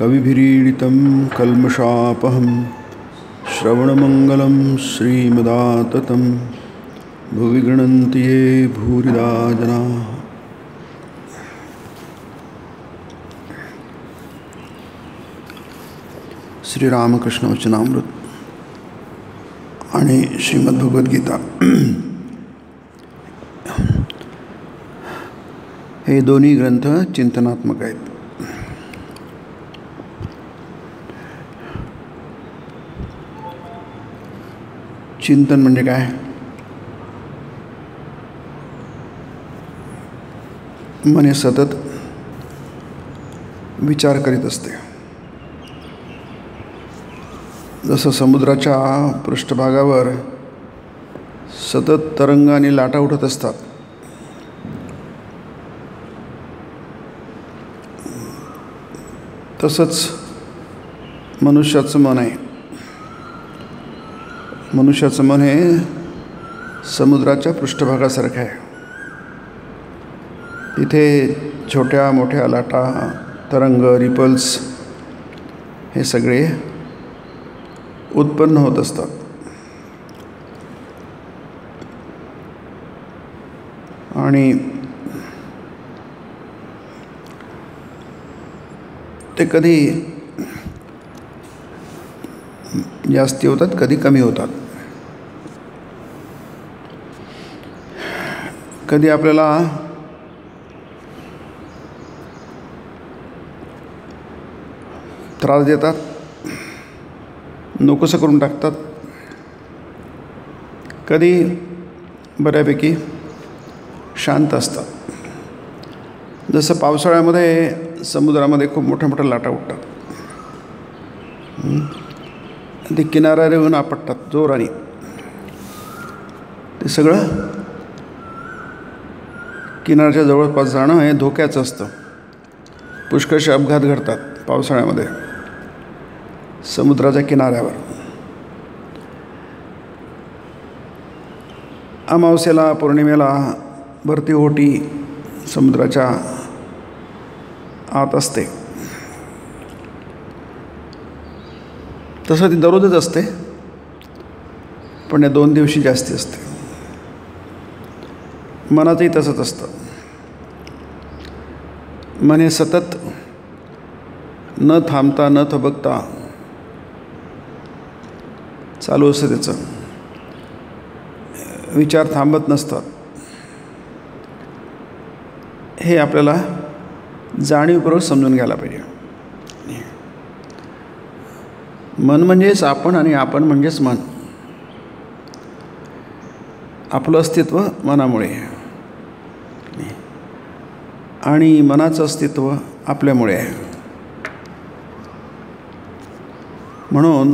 कविभिरीडितं कल्मषापहं श्रवणमंगलं श्रीमदाततं भुवि गृह्णन्ति ये भूरिदा जनाः। श्रीरामकृष्ण वचनामृत आणि श्रीमद्भगवद्गीता हे दोन्ही ग्रंथ चिंतनात्मक आहेत. चिंतन म्हणजे काय? मन हे सतत विचार करीत असते. जसं समुद्राच्या पृष्ठभागावर सतत तरंग आणि लाटा उठत असतात, तसंच मनुष्याचं मन आहे. मनुष्याचं मन हे समुद्राच्या पृष्ठभागासारखं आहे. इथे छोट्या मोठ्या लाटा, तरंग, रिपल्स हे सगळे उत्पन्न होत असतात. आणि ते कधी जास्ती होतात, कधी कमी होतात. कधी आपल्याला त्रास देतात, नकोसं करून टाकतात. कधी बऱ्यापैकी शांत असतात. जसं पावसाळ्यामध्ये समुद्रामध्ये खूप मोठ्या मोठ्या लाटा उठतात, ते किनाऱ्यावर येऊन आपटतात जोराने. ते सगळं किनाऱ्याच्या जवळपास जाणं हे धोक्याचं असतं. पुष्कळसे अपघात घडतात पावसाळ्यामध्ये समुद्राच्या किनाऱ्यावर. अमावस्येला, पौर्णिमेला भरती ओहोटी समुद्राच्या आत असते. तसं ती दररोजच असते, पण या 2 दिवशी जास्ती असते. मनाचंही तसंच असतं. मन हे सतत न थांबता न थबकता चालू असतं. त्याचं विचार थांबत नसतात. हे आपल्याला जाणीवपूर्वक समजून घ्यायला पाहिजे. मन म्हणजेच आपण आणि आपण म्हणजेच मन. आपलं अस्तित्व मनामुळे आणि मनाचं अस्तित्व आपल्यामुळे आहे. म्हणून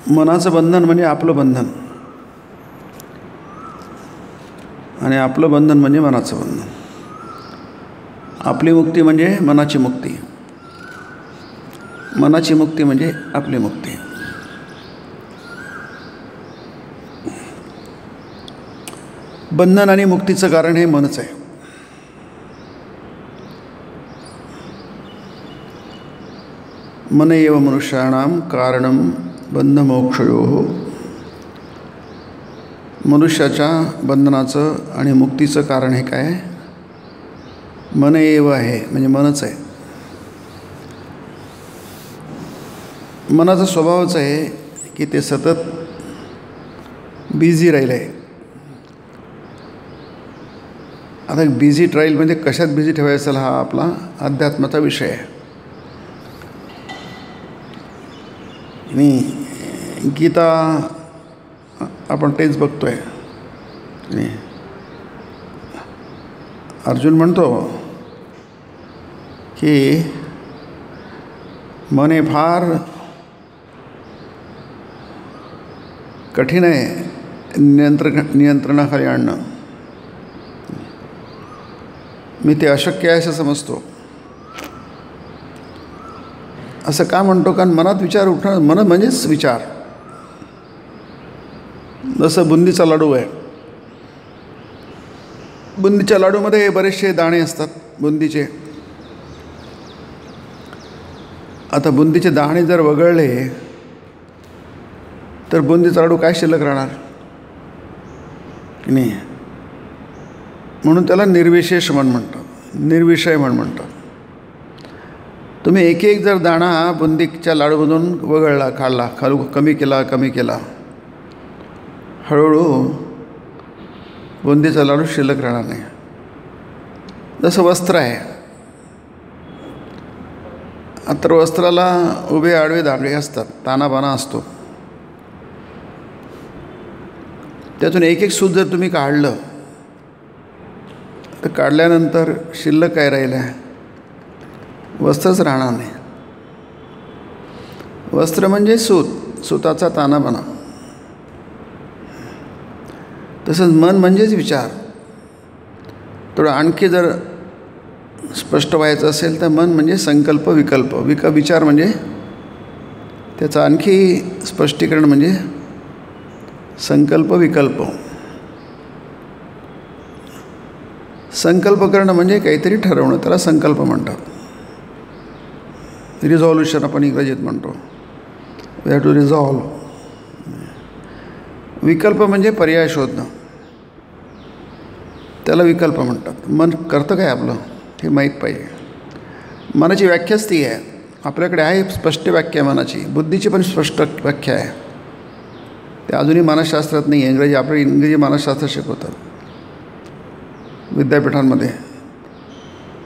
मनाचं बंधन म्हणजे आपलं बंधन, आणि आपलं बंधन म्हणजे मनाचं बंधन. आपली मुक्ती म्हणजे मनाची मुक्ती, मनाची मुक्ती म्हणजे आपली मुक्ती. बंधन आणि मुक्तीचं कारण हे मनच आहे. मन एव मनुष्याणां कारणं बंधमोक्षयोः. मनुष्याच्या बंधनाचं आणि मुक्तीचं कारण हे काय? मन एव आहे, म्हणजे मनच आहे. मनाचा स्वभावच आहे की ते सतत बिझी राहिलं आहे. आता बिझी राहील म्हणजे कशात बिझी ठेवायचं, हा आपला अध्यात्माचा विषय आहे. आणि गीता आपण तेच बघतोय. अर्जुन म्हणतो की मन हे फार कठीण आहे नियंत्रणाखाली आणणं. मी ते अशक्य आहे असं समजतो. असं का म्हणतो? कारण मनात विचार उठणं, मन म्हणजेच विचार. जसं बुंदीचा लाडू आहे. बुंदीच्या लाडूमध्ये बरेचसे दाणे असतात बुंदीचे. आता बुंदीचे दाणे जर वगळले तर बुंदीचा लाडू काय शिल्लक राहणार की नाही. म्हणून त्याला निर्विशेष मन म्हणतात, निर्विषय मन म्हणतात. तुम्ही एक एक जर दाणा बुंदीच्या लाडूमधून वगळला, काढला, कमी केला, हळूहळू बुंदीचा लाडू शिल्लक राहणार नाही. जसं वस्त्र आहे, तर वस्त्राला उभे आडवे दांडे असतात, तानाबाना असतो. त्यातून एक एक सूत जर तुम्ही काढलं तर काढल्यानंतर शिल्लक काय राहिलं आहे, वस्त्रच राहणार नाही. वस्त्र म्हणजे सुताचा तानाबाना. तसंच मन म्हणजेच विचार. थोडं आणखी जर स्पष्ट व्हायचं असेल तर मन म्हणजे संकल्प विकल्प. विचार म्हणजे त्याचं आणखी स्पष्टीकरण म्हणजे संकल्प विकल्प. संकल्प करणं म्हणजे काहीतरी ठरवणं, त्याला संकल्प म्हणतात. रिझॉल्युशन आपण इंग्रजीत म्हणतो. We have to resolve. विकल्प म्हणजे पर्याय शोधणं, त्याला विकल्प म्हणतात. मन करतं काय आपलं हे माहीत पाहिजे. मनाची व्याख्याच ती आहे. आपल्याकडे आहे स्पष्ट व्याख्या मनाची. बुद्धीची पण स्पष्ट व्याख्या आहे. ते अजूनही मानसशास्त्रात नाही आहे. आपलं इंग्रजी मानसशास्त्र शिकवतात विद्यापीठांमध्ये.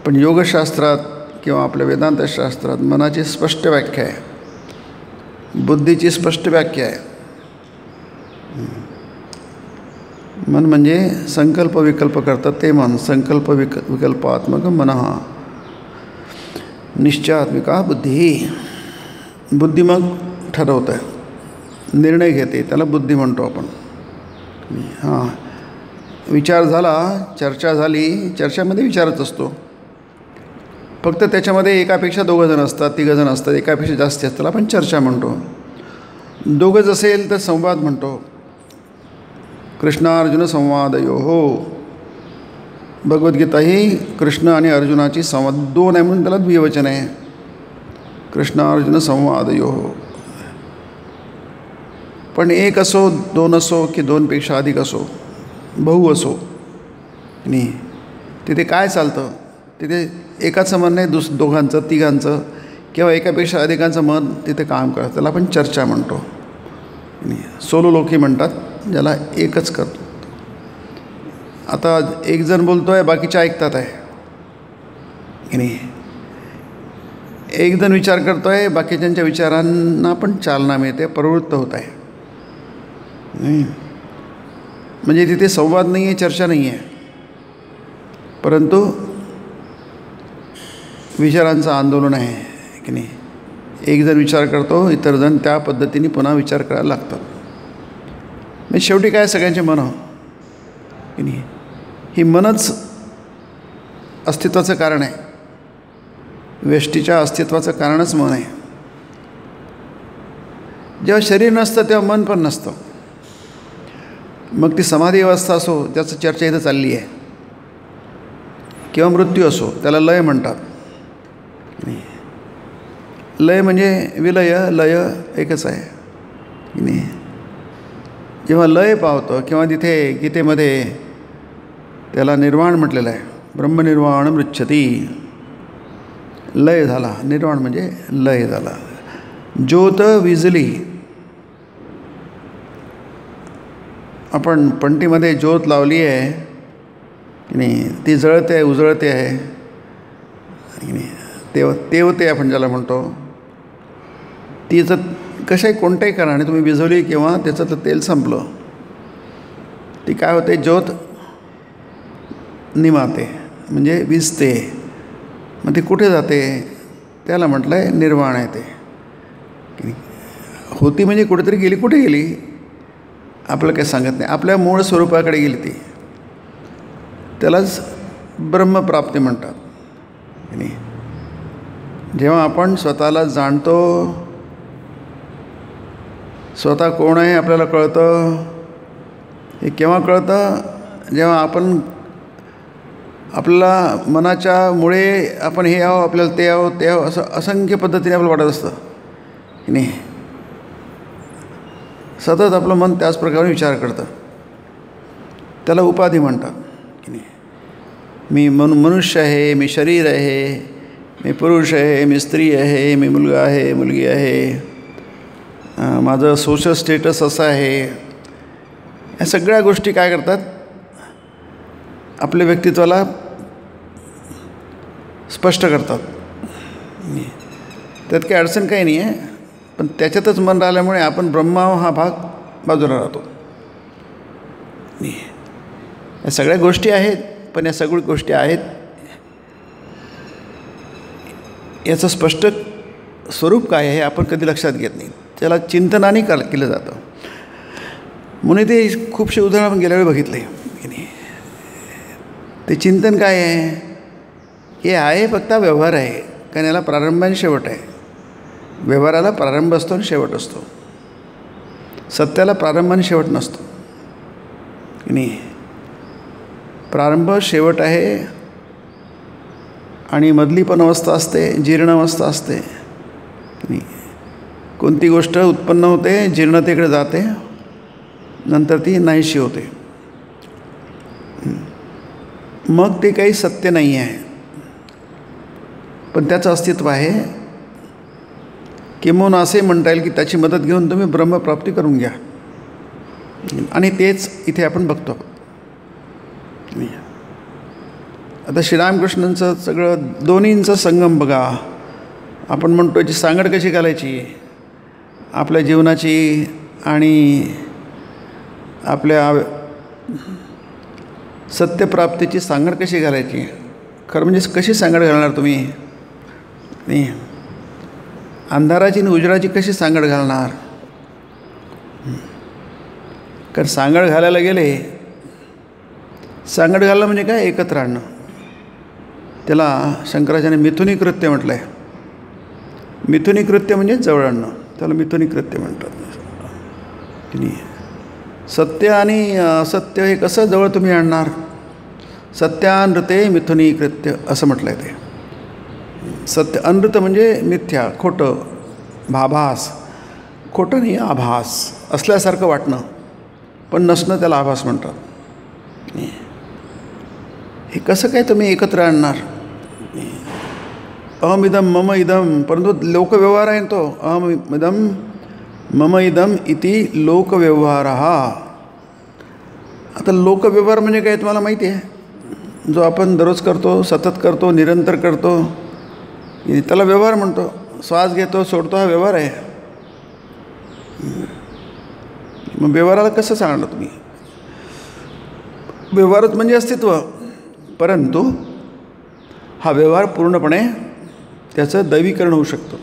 पण योगशास्त्रात किंवा आपल्या वेदांतशास्त्रात मनाची स्पष्ट व्याख्या आहे, बुद्धीची स्पष्ट व्याख्या आहे. मन म्हणजे संकल्प विकल्प करतात ते मन. संकल्प विकल्पात्मक मनः निश्चयात्मिका बुद्धी. बुद्धी मग ठरवतं आहे, निर्णय घेते, त्याला बुद्धी म्हणतो आपण. हां, विचार झाला, चर्चा झाली, चर्चामध्ये विचारच असतो. फक्त त्याच्यामध्ये एकापेक्षा दोघंजण असतात, तिघंजण असतात, एकापेक्षा जास्त असतात, त्याला आपण चर्चा म्हणतो. दोघंच असेल तर संवाद म्हणतो. कृष्णार्जुन संवादयोः. भगवद्गीता ही कृष्ण आणि अर्जुनाची संवाद, दोन आहे म्हणून त्याला द्विवचन आहे. कृष्णार्जुन संवादयोः. पण एक असो, दोन असो की दोनपेक्षा अधिक असो, बहु असो नाही, तिथे काय चालतं, तिथे एकाचं मन नाही, दोघांचं, तिघांचं किंवा एकापेक्षा अधिकांचं मन तिथे काम करतं. त्याला आपण चर्चा म्हणतो. सोलो लोकी म्हणतात ज्याला एकच करतो. आता एक जण बोलतो आहे, बाकीचे ऐकतात आहे की नाही. एक जण विचार करतो आहे, बाकीच्यांच्या विचारांना पण चालना मिळते, प्रवृत्त होत आहे. म्हणजे तिथे संवाद नाही आहे, चर्चा नाही आहे, परंतु विचारांचं आंदोलन आहे की नाही. एक जण विचार करतो, इतर जण त्या पद्धतीने पुन्हा विचार करायला लागतात. म्हणजे शेवटी काय, सगळ्यांचे मन की नाही. ही मनच अस्तित्वाचं कारण आहे. व्यष्टीच्या अस्तित्वाचं कारणच मन आहे. जेव्हा शरीर नसतं तेव्हा मन पण नसतं. मग ती समाधी अवस्था असो, त्याचं चर्चा इथं चालली आहे, किंवा मृत्यू असो, त्याला लय म्हणतात. लय म्हणजे विलय, लय एकच आहे की नाही. जेव्हा लय पावतं किंवा तिथे गीतेमध्ये त्याला निर्वाण म्हटलेलं आहे. ब्रह्मनिर्वाण मृच्छती. लय झाला, निर्वाण म्हणजे लय झाला. ज्योत विजली. आपण पंटीमध्ये ज्योत लावली आहे की नाही, ती जळते आहे, उजळते आहे की नाही. तेवते आपण ज्याला म्हणतो, तिचं कशाही कोणत्याही कारणाने तुम्ही विझवली किंवा त्याचं तर तेल संपलं, ती काय होते, ज्योत निमाते म्हणजे विजते. मग ती कुठे जाते, त्याला म्हटलं आहे निर्वाण आहे. ते होती म्हणजे कुठेतरी गेली. कुठे गेली आपलं काही सांगत नाही. आपल्या मूळ स्वरूपाकडे गेली ती. त्यालाच ब्रह्मप्राप्ती म्हणतात आणि जेव्हा आपण स्वतःला जाणतो, स्वतः कोण आहे आपल्याला कळतं. हे केव्हा कळतं, जेव्हा आपण आपल्याला मनाच्या मुळे आपण हे यावं, आपल्याला ते यावं, ते यावं, असं असंख्य पद्धतीने आपल्याला वाटत असतं की नाही. सतत आपलं मन त्याच प्रकारे विचार करतं. त्याला उपाधी म्हणतात की नाही. मी मनुष्य आहे, मी शरीर आहे, मी पुरुष आहे, मी स्त्री आहे, मी मुलगा आहे, मुलगी आहे, माझं सोशल स्टेटस असं आहे. या सगळ्या गोष्टी काय करतात, आपल्या व्यक्तित्वाला स्पष्ट करतात. त्यात काही अडचण काही नाही आहे, पण त्याच्यातच मन राहिल्यामुळे आपण ब्रह्मा हा भाग बाजूला राहतो. या सगळ्या गोष्टी आहेत, पण या सगळ्या गोष्टी आहेत याचं स्पष्ट स्वरूप काय आहे आपण कधी लक्षात घेत नाही. त्याला चिंतनाने केलं जातं. म्हणून ते खूपसे उदाहरण आपण गेल्या वेळी बघितले की नाही. ते चिंतन काय आहे, हे आहे फक्त व्यवहार आहे, कारण याला प्रारंभ आणि शेवट आहे. व्यवहाराला प्रारंभ असतो आणि शेवट असतो. सत्याला प्रारंभ आणि शेवट नसतो की नाही. प्रारंभ शेवट आहे आणि मधली पण अवस्था असते, जीर्ण अवस्था असते. कोणती गोष्ट उत्पन्न होते, जीर्णतेकडे जाते, नंतर ती नाहीशी होते. मग ते काही सत्य नाही आहे, पण त्याचं अस्तित्व आहे. किंबहुना असे म्हणता येईल की त्याची मदत घेऊन तुम्ही ब्रह्मप्राप्ती करून घ्या. आणि तेच इथे आपण बघतो. आता श्रीरामकृष्णांचं सगळं दोन्हींचा संगम बघा. आपण म्हणतो याची सांगड कशी घालायची आपल्या जीवनाची आणि आपल्या सत्यप्राप्तीची सांगड कशी घालायची. खरं म्हणजे कशी सांगड घालणार तुम्ही नाही. अंधाराची आणि उजेडाची कशी सांगड घालणार. कारण सांगड घालायला गेले, सांगड घालणं म्हणजे काय, एकत्र आणणं. त्याला शंकराचार्याने मिथुनी कृत्य म्हटलं आहे. मिथुनी कृत्य म्हणजे जवळ आणणं, त्याला मिथुनी कृत्य म्हणतात की नाही. सत्य आणि असत्य हे कसं जवळ तुम्ही आणणार. सत्यानृते मिथुनी कृत्य असं म्हटलं आहे. ते सत्य अनृत म्हणजे मिथ्या, खोटं, भाभास. खोटं नाही, आभास असल्यासारखं वाटणं, पण नसणं त्याला आभास म्हणतात. हे कसं काय तुम्ही एकत्र आणणार. अहम इदम मम इदम, परंतु लोकव्यवहार आहे तो. अहम इदम मम इदम इति लोकव्यवहार. आता लोकव्यवहार म्हणजे काय तुम्हाला माहिती आहे. जो आपण दररोज करतो, सतत करतो, निरंतर करतो, त्याला व्यवहार म्हणतो. श्वास घेतो, सोडतो, हा व्यवहार आहे. मग व्यवहाराला कसं सांगणार तुम्ही. व्यवहारच म्हणजे अस्तित्व, परंतु हा व्यवहार पूर्णपणे त्याचं दैवीकरण होऊ शकतं.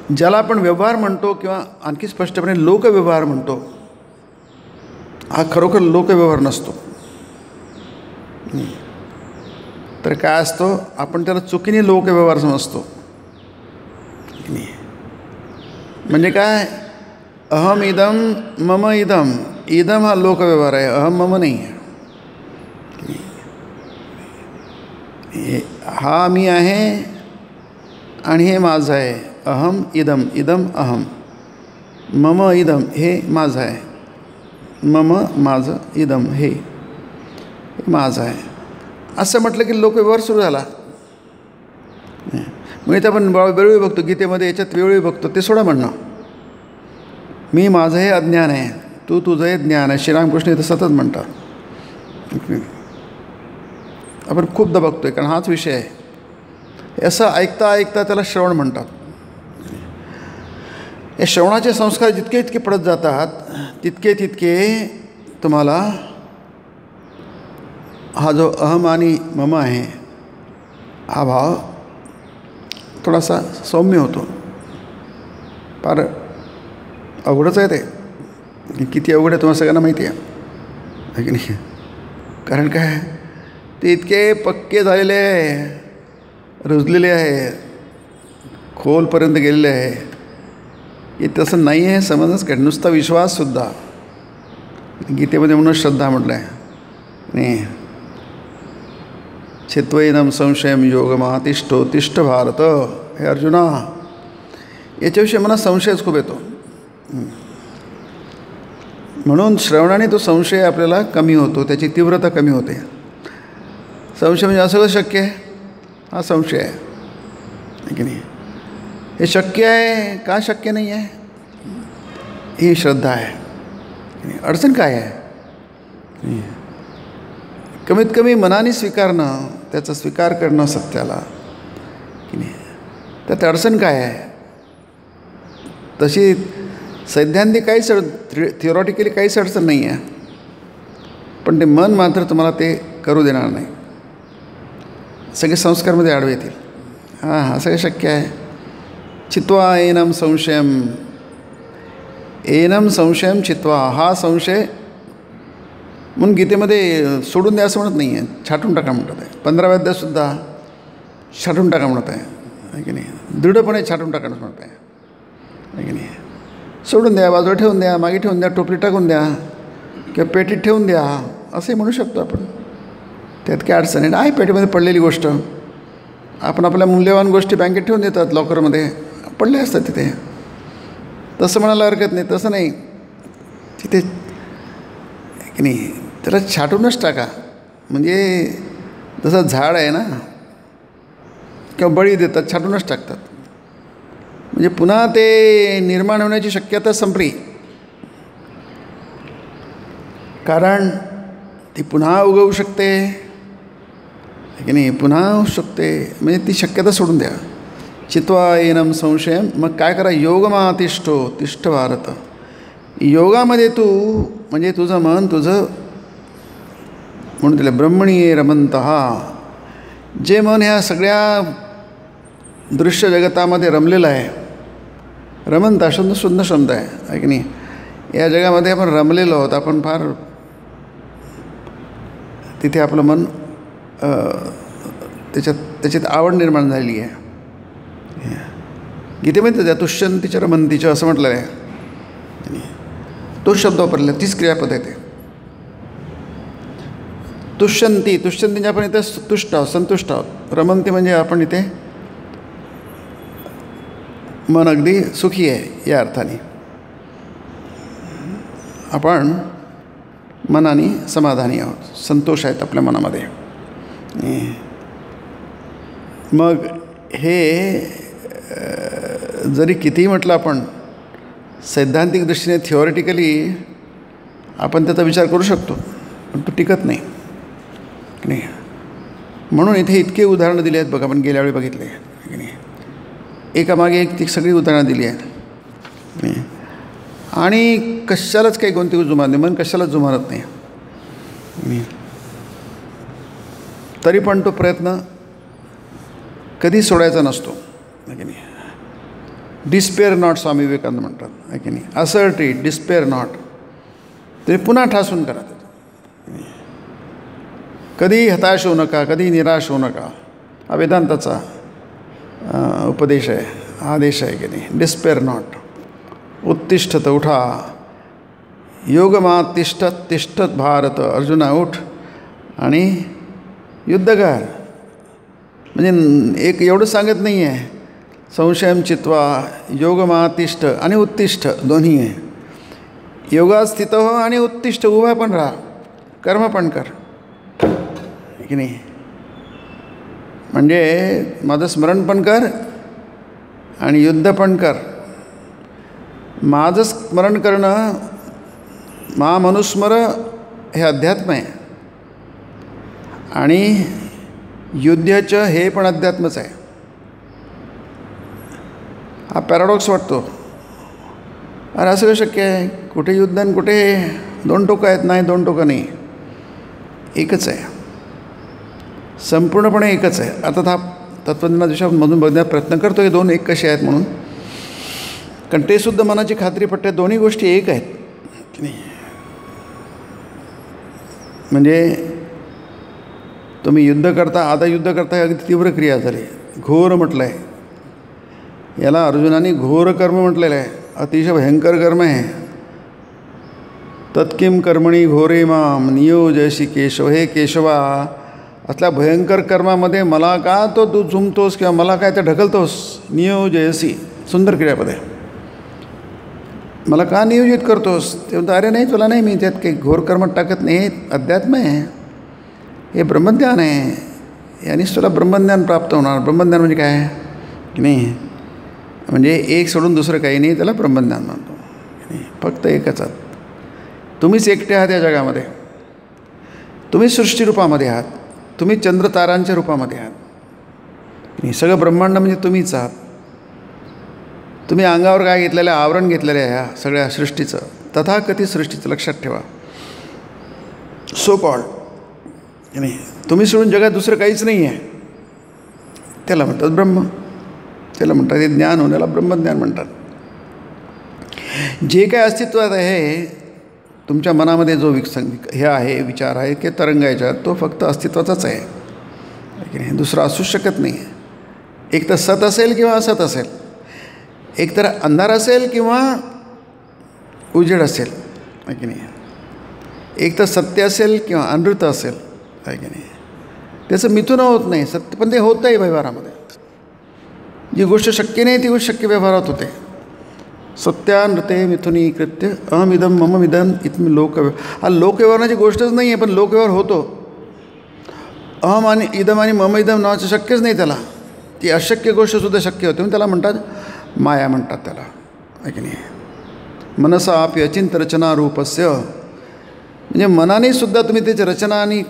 ज्याला आपण व्यवहार म्हणतो किंवा आणखी स्पष्टपणे लोकव्यवहार म्हणतो, हा खरोखर लोकव्यवहार नसतो. तर काय असतो, आपण त्याला चुकीने लोकव्यवहार समजतो. म्हणजे काय, अहम इदम मम इदम. इदम हा लोकव्यवहार आहे, अहम मम नाही. हा मी आहे आणि हे माझं आहे. अहम इदम, इदम अहम. मम इदम हे माझं आहे. मम माझं, इदम हे माझं आहे. असं म्हटलं की लोकव्यवहार सुरू झाला. मग इथं आपण वेळोवेळी बघतो, गीतेमध्ये याच्यात वेळोवेळी बघतो. ते सोडा म्हणणं, मी माझं हे अज्ञान आहे, तू तुझं हे ज्ञान आहे. श्रीरामकृष्ण इथं सतत म्हणतात. आपण खूपदा बघतोय, कारण हाच विषय आहे. असं ऐकता ऐकता त्याला श्रवण म्हणतात. हे श्रवणाचे संस्कार जितके जितके पडत जातात, तितके तितके तुम्हाला हा जो अहम आणि मम आहे, हा भाव थोडासा सौम्य होतो. फार अवघडच आहे ते. किती अवघड आहे तुम्हाला सगळ्यांना माहिती आहे की नाही. कारण काय, ते इतके पक्के झालेले आहे, रुजलेले आहे, खोलपर्यंत गेलेले आहे. हे तसं नाही आहे समजच काय. नुसता विश्वाससुद्धा गीतेमध्ये म्हणून श्रद्धा म्हटलं आहे. नाही. छित्वैनं संशयं योगमातिष्ठो तिष्ठ भारत. हे अर्जुना, याच्याविषयी मला संशयच खूप येतो. म्हणून श्रवणाने तो संशय आपल्याला कमी होतो, त्याची तीव्रता कमी होते. संशय म्हणजे असं कसं शक्य आहे? हा संशय आहे की नाही. हे शक्य आहे का शक्य नाही आहे ही श्रद्धा आहे. अडचण काय आहे? कमीत कमी मनाने स्वीकारणं, त्याचा स्वीकार करणं सत्याला की नाही. त्यात अडचण काय आहे? तशी सैद्धांतिक काहीच थिओरॉटिकली काहीच अडचण नाही आहे, पण ते मन मात्र तुम्हाला ते करू देणार नाही. सगळे संस्कारमध्ये आडवे येतील. हां सगळं शक्य आहे. चित्वा एनम संशयम, एनम संशयम चित्वा. हा संशय म्हणून गीतेमध्ये सोडून द्या असं म्हणत नाही आहे, छाटून टाका म्हणत आहे. 15व्या अध्यायातसुद्धा छाटून टाका म्हणत आहे की नाही. दृढपणे छाटून टाका म्हणत आहे की नाही. सोडून द्या, बाजूला ठेवून द्या, मागे ठेवून द्या, टोपली टाकून द्या किंवा पेटीत ठेवून द्या असंही म्हणू शकतो आपण. त्यात काय अडचण आहे? आहे पेटीमध्ये पडलेली गोष्ट. आपण आपल्या मूल्यवान गोष्टी बँकेत ठेवून देतात, लॉकरमध्ये पडले असतात तिथे. तसं म्हणायला हरकत नाही. तसं नाही, तिथे की नाही त्याला छाटूनच टाका. म्हणजे जसं झाड आहे ना, किंवा बळी देतात, छाटूनच टाकतात. म्हणजे पुन्हा ते निर्माण होण्याची शक्यता संपली. कारण ती पुन्हा उगवू शकते की नाही, पुन्हा होऊ शकते. म्हणजे ती शक्यता सोडून द्या. चित्वा एनम संशयम. मग काय करा? योगमातिष्ठो तिष्ठ भारत. योगामध्ये तू म्हणजे तुझं मन, तुझं म्हणून तिला ब्रह्मणी रमंतः. जे मन ह्या सगळ्या दृश्य जगतामध्ये रमलेलं आहे. रमंत शुद्ध शब्द आहे की नाही. या जगामध्ये आपण रमलेलो आहोत. आपण फार तिथे आपलं मन त्याच्यात आवड निर्माण झालेली आहे. गीतेमध्ये त्या तुष्यंतीच्या रमंतीच्या असं म्हटलं आहे. तोच शब्द वापरला, तीच क्रियापद आहे ते. तुष्यंती, तुष्यंती आपण इथे तुष्ट आहोत, संतुष्ट आहोत. रमंती म्हणजे आपण इथे मन अगदी सुखी आहे या अर्थाने. आपण मनाने समाधानी आहोत, संतोष आहेत आपल्या मनामध्ये. मग हे जरी कितीही म्हटलं आपण सैद्धांतिक दृष्टीने थिओरिटिकली आपण त्याचा विचार करू शकतो, पण तो टिकत नाही. म्हणून इथे इतके उदाहरणं दिली आहेत बघा. आपण गेल्या वेळी बघितले की नाही. एकामागे एक ती सगळी उदाहरणं दिली आहेत. आणि कशालाच काही कोणती जुमानत नाही. मन कशालाच जुमानत नाही. तरी पण तो प्रयत्न कधी सोडायचा नसतो की नाही. डिस्पेअर नॉट, स्वामी विवेकानंद म्हणतात की नाही. Assert it, despair not. तरी पुन्हा ठासून करा. कधी हताश होऊ नका, कधी निराश होऊ नका. हा वेदांताचा उपदेश आहे, आदेश आहे की नाही. Despair not. उत्तिष्ठत, उठा. योगमात तिष्ठत तिष्ठत भारत. अर्जुना उठ आणि युद्ध कर. म्हणजे एक एवढं सांगत नाही आहे. संशयम चित्वा योगमातिष्ठ आणि उत्तिष्ठ दोन्ही आहे. योगात स्थित हो आणि उत्तिष्ठ, उभा पण राहा, कर्म पण कर की नाही. म्हणजे माझं स्मरण पण कर आणि युद्ध पण कर. माझं स्मरण करणं, मनुस्मर हे अध्यात्म आहे आणि युद्धाचं हे पण अध्यात्मच आहे. हा पॅराडॉक्स वाटतो. अरे असं कसं शक्य आहे? कुठे युद्ध आणि कुठे दोन टोकं आहेत? नाही, दोन टोकं नाही, एकच आहे. संपूर्णपणे एकच आहे. अर्थात हा तत्त्वज्ञानामधून बघण्याचा प्रयत्न करतो की दोन एक कसे आहेत म्हणून. कारण ते सुद्धा मनाची खात्री पटते, दोन्ही गोष्टी एक आहेत की नाही. म्हणजे तुम्ही युद्ध करता, आता युद्ध करता अगदी तीव्र क्रिया झाली. घोर म्हटलं आहे याला. अर्जुनाने घोर कर्म म्हटलेलं आहे. अतिशय भयंकर कर्म आहे तत्किम कर्मणी घोरे माम नियोजयसी केशव. हे केशवा, असल्या भयंकर कर्मामध्ये मला का तू झुमतोस किंवा मला काय ते ढकलतोस. नियोजयसी, सुंदर क्रियापद आहे. मला का नियोजित करतोस. ते म्हणतो अरे नाही, तुला नाही, मी त्यात काही घोर कर्मात टाकत नाही. हे अध्यात्म आहे, हे ब्रह्मज्ञान आहे. यानेच तुला ब्रह्मज्ञान प्राप्त होणार. ब्रह्मज्ञान म्हणजे काय की नाही, म्हणजे एक सोडून दुसरं काही नाही, त्याला ब्रह्मज्ञान म्हणतो. फक्त एकच आहात, तुम्हीच एकटे आहात या जगामध्ये. तुम्ही सृष्टीरूपामध्ये आहात, तुम्ही चंद्रतारांच्या रूपामध्ये आहात. सगळं ब्रह्मांड म्हणजे तुम्हीच आहात. तुम्ही अंगावर काय घेतलेलं आहे, आवरण घेतलेलं आहे ह्या सगळ्या सृष्टीचं, तथाकथित सृष्टीचं. लक्षात ठेवा. सो कॉल्ड की नाही, तुम्ही सोडून जगात दुसरं काहीच नाही आहे. त्याला म्हणतात ब्रह्म. त्याला म्हणतात, हे ज्ञान होण्याला ब्रह्मज्ञान म्हणतात. जे काय अस्तित्वात आहे तुमच्या मनामध्ये, जो हे आहे, विचार आहे की तरंगायच्या, तो फक्त अस्तित्वाचाच आहे की नाही, दुसरा असूच शकत नाही. एक तर सत असेल किंवा असत असेल, एक तर अंधार असेल किंवा उजेड असेल आहे की नाही, एक तर सत्य असेल किंवा अनृत असेल आहे की नाही. त्याचं मिथुन होत नाही सत्य, पण ते होतं आहे व्यवहारामध्ये. जी गोष्ट शक्य नाही ती गोष्ट शक्य व्यवहारात होते. सत्यानृते मिथुनी कृत्य अहमिदम मम विदन इथं लोकव्यवहार. हा लोकव्यवहाराची गोष्टच नाही आहे, पण लोकव्यवहार होतो. अहम आणि इदम आणि मम इदम नावाचं शक्यच नाही त्याला. ती अशक्य गोष्टसुद्धा शक्य होते, म्हणून त्याला म्हणतात माया म्हणतात त्याला आहे की नाही. मनसा अपि अचिंत रचना रूपस्य, म्हणजे मनाने सुद्धा तुम्ही त्याची रचना आणि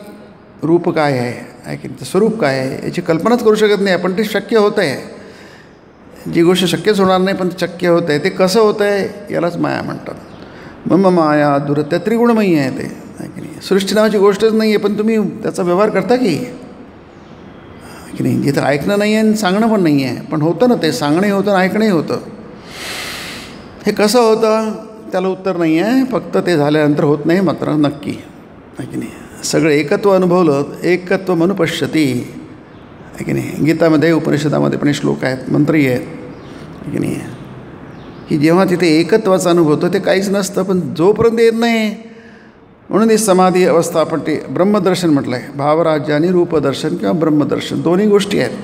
रूप काय आहे की नाही, स्वरूप काय आहे याची कल्पनाच करू शकत नाही. पण ते शक्य होतं आहे. जी गोष्ट शक्यच होणार नाही पण शक्य होतं आहे, ते कसं होतं आहे यालाच माया म्हणतात. मम माया दुरत्या त्रिगुणमयी आहे ते आहे की नाही. सृष्टी नावाची गोष्टच नाही आहे, पण तुम्ही त्याचा व्यवहार करता की नाही. जिथं ऐकणं नाही आहे आणि सांगणं पण नाही आहे, पण होतं ना ते. सांगणंही होतं आणि ऐकणंही होतं. हे कसं होतं त्याला उत्तर नाही आहे. फक्त ते झाल्यानंतर होत नाही मात्र नक्की आहे की नाही. सगळं एकत्व अनुभवलं, एकत्व मनुपश्यती आहे की नाही. गीतामध्ये उपनिषदामध्ये पण श्लोक आहेत, मंत्रही आहेत की नाही, की जेव्हा तिथे एकत्वाचा अनुभव होतो ते काहीच नसतं. पण जोपर्यंत येत नाही, म्हणून ही समाधी अवस्था आपण ते ब्रह्मदर्शन म्हटलं आहे. भावराज्य आणि रूपदर्शन किंवा ब्रह्मदर्शन दोन्ही गोष्टी आहेत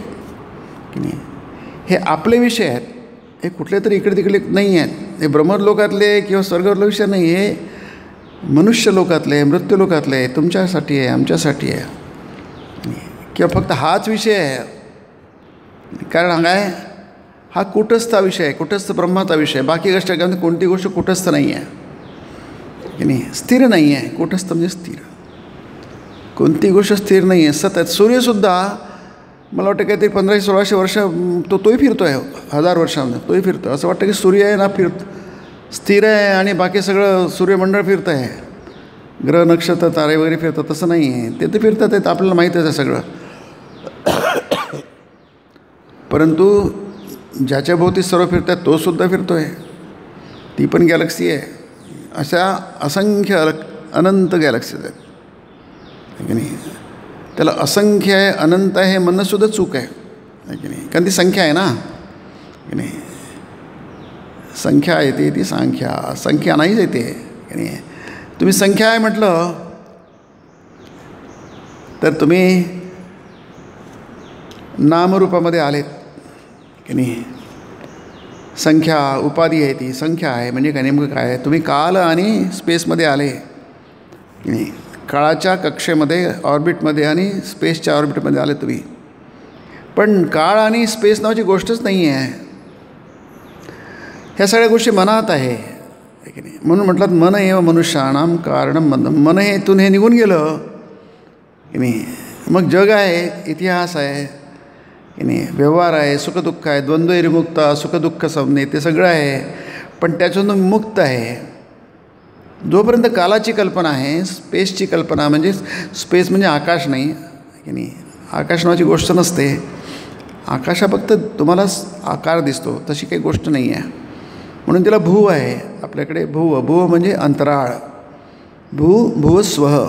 की नाही. हे आपले विषय आहेत, हे कुठले तरी इकडे तिकडे नाही आहेत. हे ब्रह्मलोकातले किंवा स्वर्गलोक विषय नाही, हे मनुष्य लोकातले, मृत्यू लोकातले, तुमच्यासाठी आहे, आमच्यासाठी आहे किंवा फक्त हाच विषय आहे. कारण काय, हा कुटस्थ विषय आहे, कुटस्थ ब्रह्माचा विषय. बाकी गोष्ट काय, कोणती गोष्ट कुटस्थ नाही आहे की नाही, स्थिर नाही आहे. कुटस्थ म्हणजे स्थिर. कोणती गोष्ट स्थिर नाही आहे, सतत. सूर्यसुद्धा मला वाटतं काहीतरी 1500-1600 वर्ष तोही फिरतो आहे, 1000 वर्षामध्ये तोही फिरतो. असं वाटतं की सूर्य आहे ना स्थिर आहे आणि बाकी सगळं सूर्यमंडळ फिरतं आहे, ग्रह नक्षत्र तारे वगैरे फिरतात. तसं नाही आहे. ते तर फिरतात आहेत, आपल्याला माहीतच आहे सगळं. परंतु ज्याच्या भोवती सर्व फिरतात तोसुद्धा फिरतो आहे. ती पण गॅलेक्सी आहे. अशा असंख्य अनंत गॅलेक्सीज आहेत की नाही. त्याला असंख्य आहे, अनंत आहे म्हणणंसुद्धा चूक आहे की नाही. कारण ती संख्या आहे ना की नाही. संख्या येते ती संख्या नाहीच येते की नाही. तुम्ही संख्या आहे म्हटलं तर तुम्ही नामरूपामध्ये आलेत की नाही. संख्या उपाधी आहे, ती संख्या आहे. म्हणजे काय, नेमकं काय आहे, तुम्ही काल आणि स्पेसमध्ये आले की नाही. काळाच्या कक्षेमध्ये, ऑर्बिटमध्ये आणि स्पेसच्या ऑर्बिटमध्ये आले तुम्ही. पण काळ आणि स्पेस नावाची गोष्टच नाही आहे. ह्या सगळ्या गोष्टी मनात आहे की नाही. म्हणून म्हटलं मन एव मनुष्याणाम कारणम बंधम. मन हे इथून हे निघून गेलं की नाही, मग जग आहे, इतिहास आहे की नाही, व्यवहार आहे, सुखदुःख आहे, द्वंद्वैर्मुक्ता, सुखदुःख समने, ते सगळं आहे. पण त्याच्यातून मुक्त आहे. जोपर्यंत कालाची कल्पना आहे, स्पेसची कल्पना, म्हणजे स्पेस म्हणजे आकाश नाही की नाही. आकाश नावाची गोष्ट नसते. आकाशा फक्त तुम्हाला आकार दिसतो, तशी काही गोष्ट नाही आहे. म्हणून त्याला भुव आहे आपल्याकडे. भुव म्हणजे अंतराळ. भुव स्वह.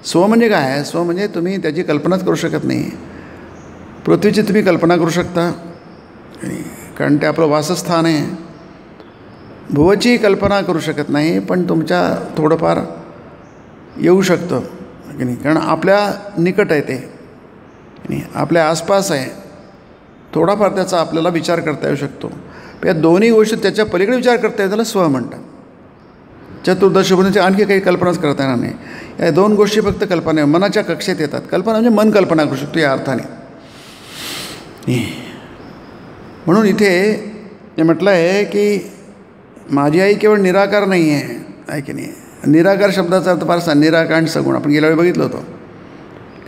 स्व म्हणजे काय आहे, स्व म्हणजे तुम्ही त्याची कल्पनाच करू शकत नाही. पृथ्वीची तुम्ही कल्पना करू शकता कारण ते आपलं वासस्थान आहे. भुवची कल्पना करू शकत नाही, पण तुमच्या थोडंफार येऊ शकतं की नाही, कारण आपल्या निकट आहे ते आणि आपल्या आसपास आहे, थोडाफार त्याचा आपल्याला विचार करता येऊ शकतो. या दोन्ही गोष्टी त्याच्या पलीकडे विचार करता येतो, त्याला स्व म्हणतात. चतुर्दश गुणांची आणखी काही कल्पनाच करता येणार नाही. या दोन गोष्टी फक्त कल्पना मनाच्या कक्षेत येतात. कल्पना म्हणजे मन कल्पना करू शकतो या अर्थाने. म्हणून इथे हे म्हटलं आहे की माझी आई केवळ निराकार नाही आहे की नाही. निराकार शब्दाचा अर्थ फारसा निराकार आणि सगुण आपण गेल्या वेळी बघितलं होतं.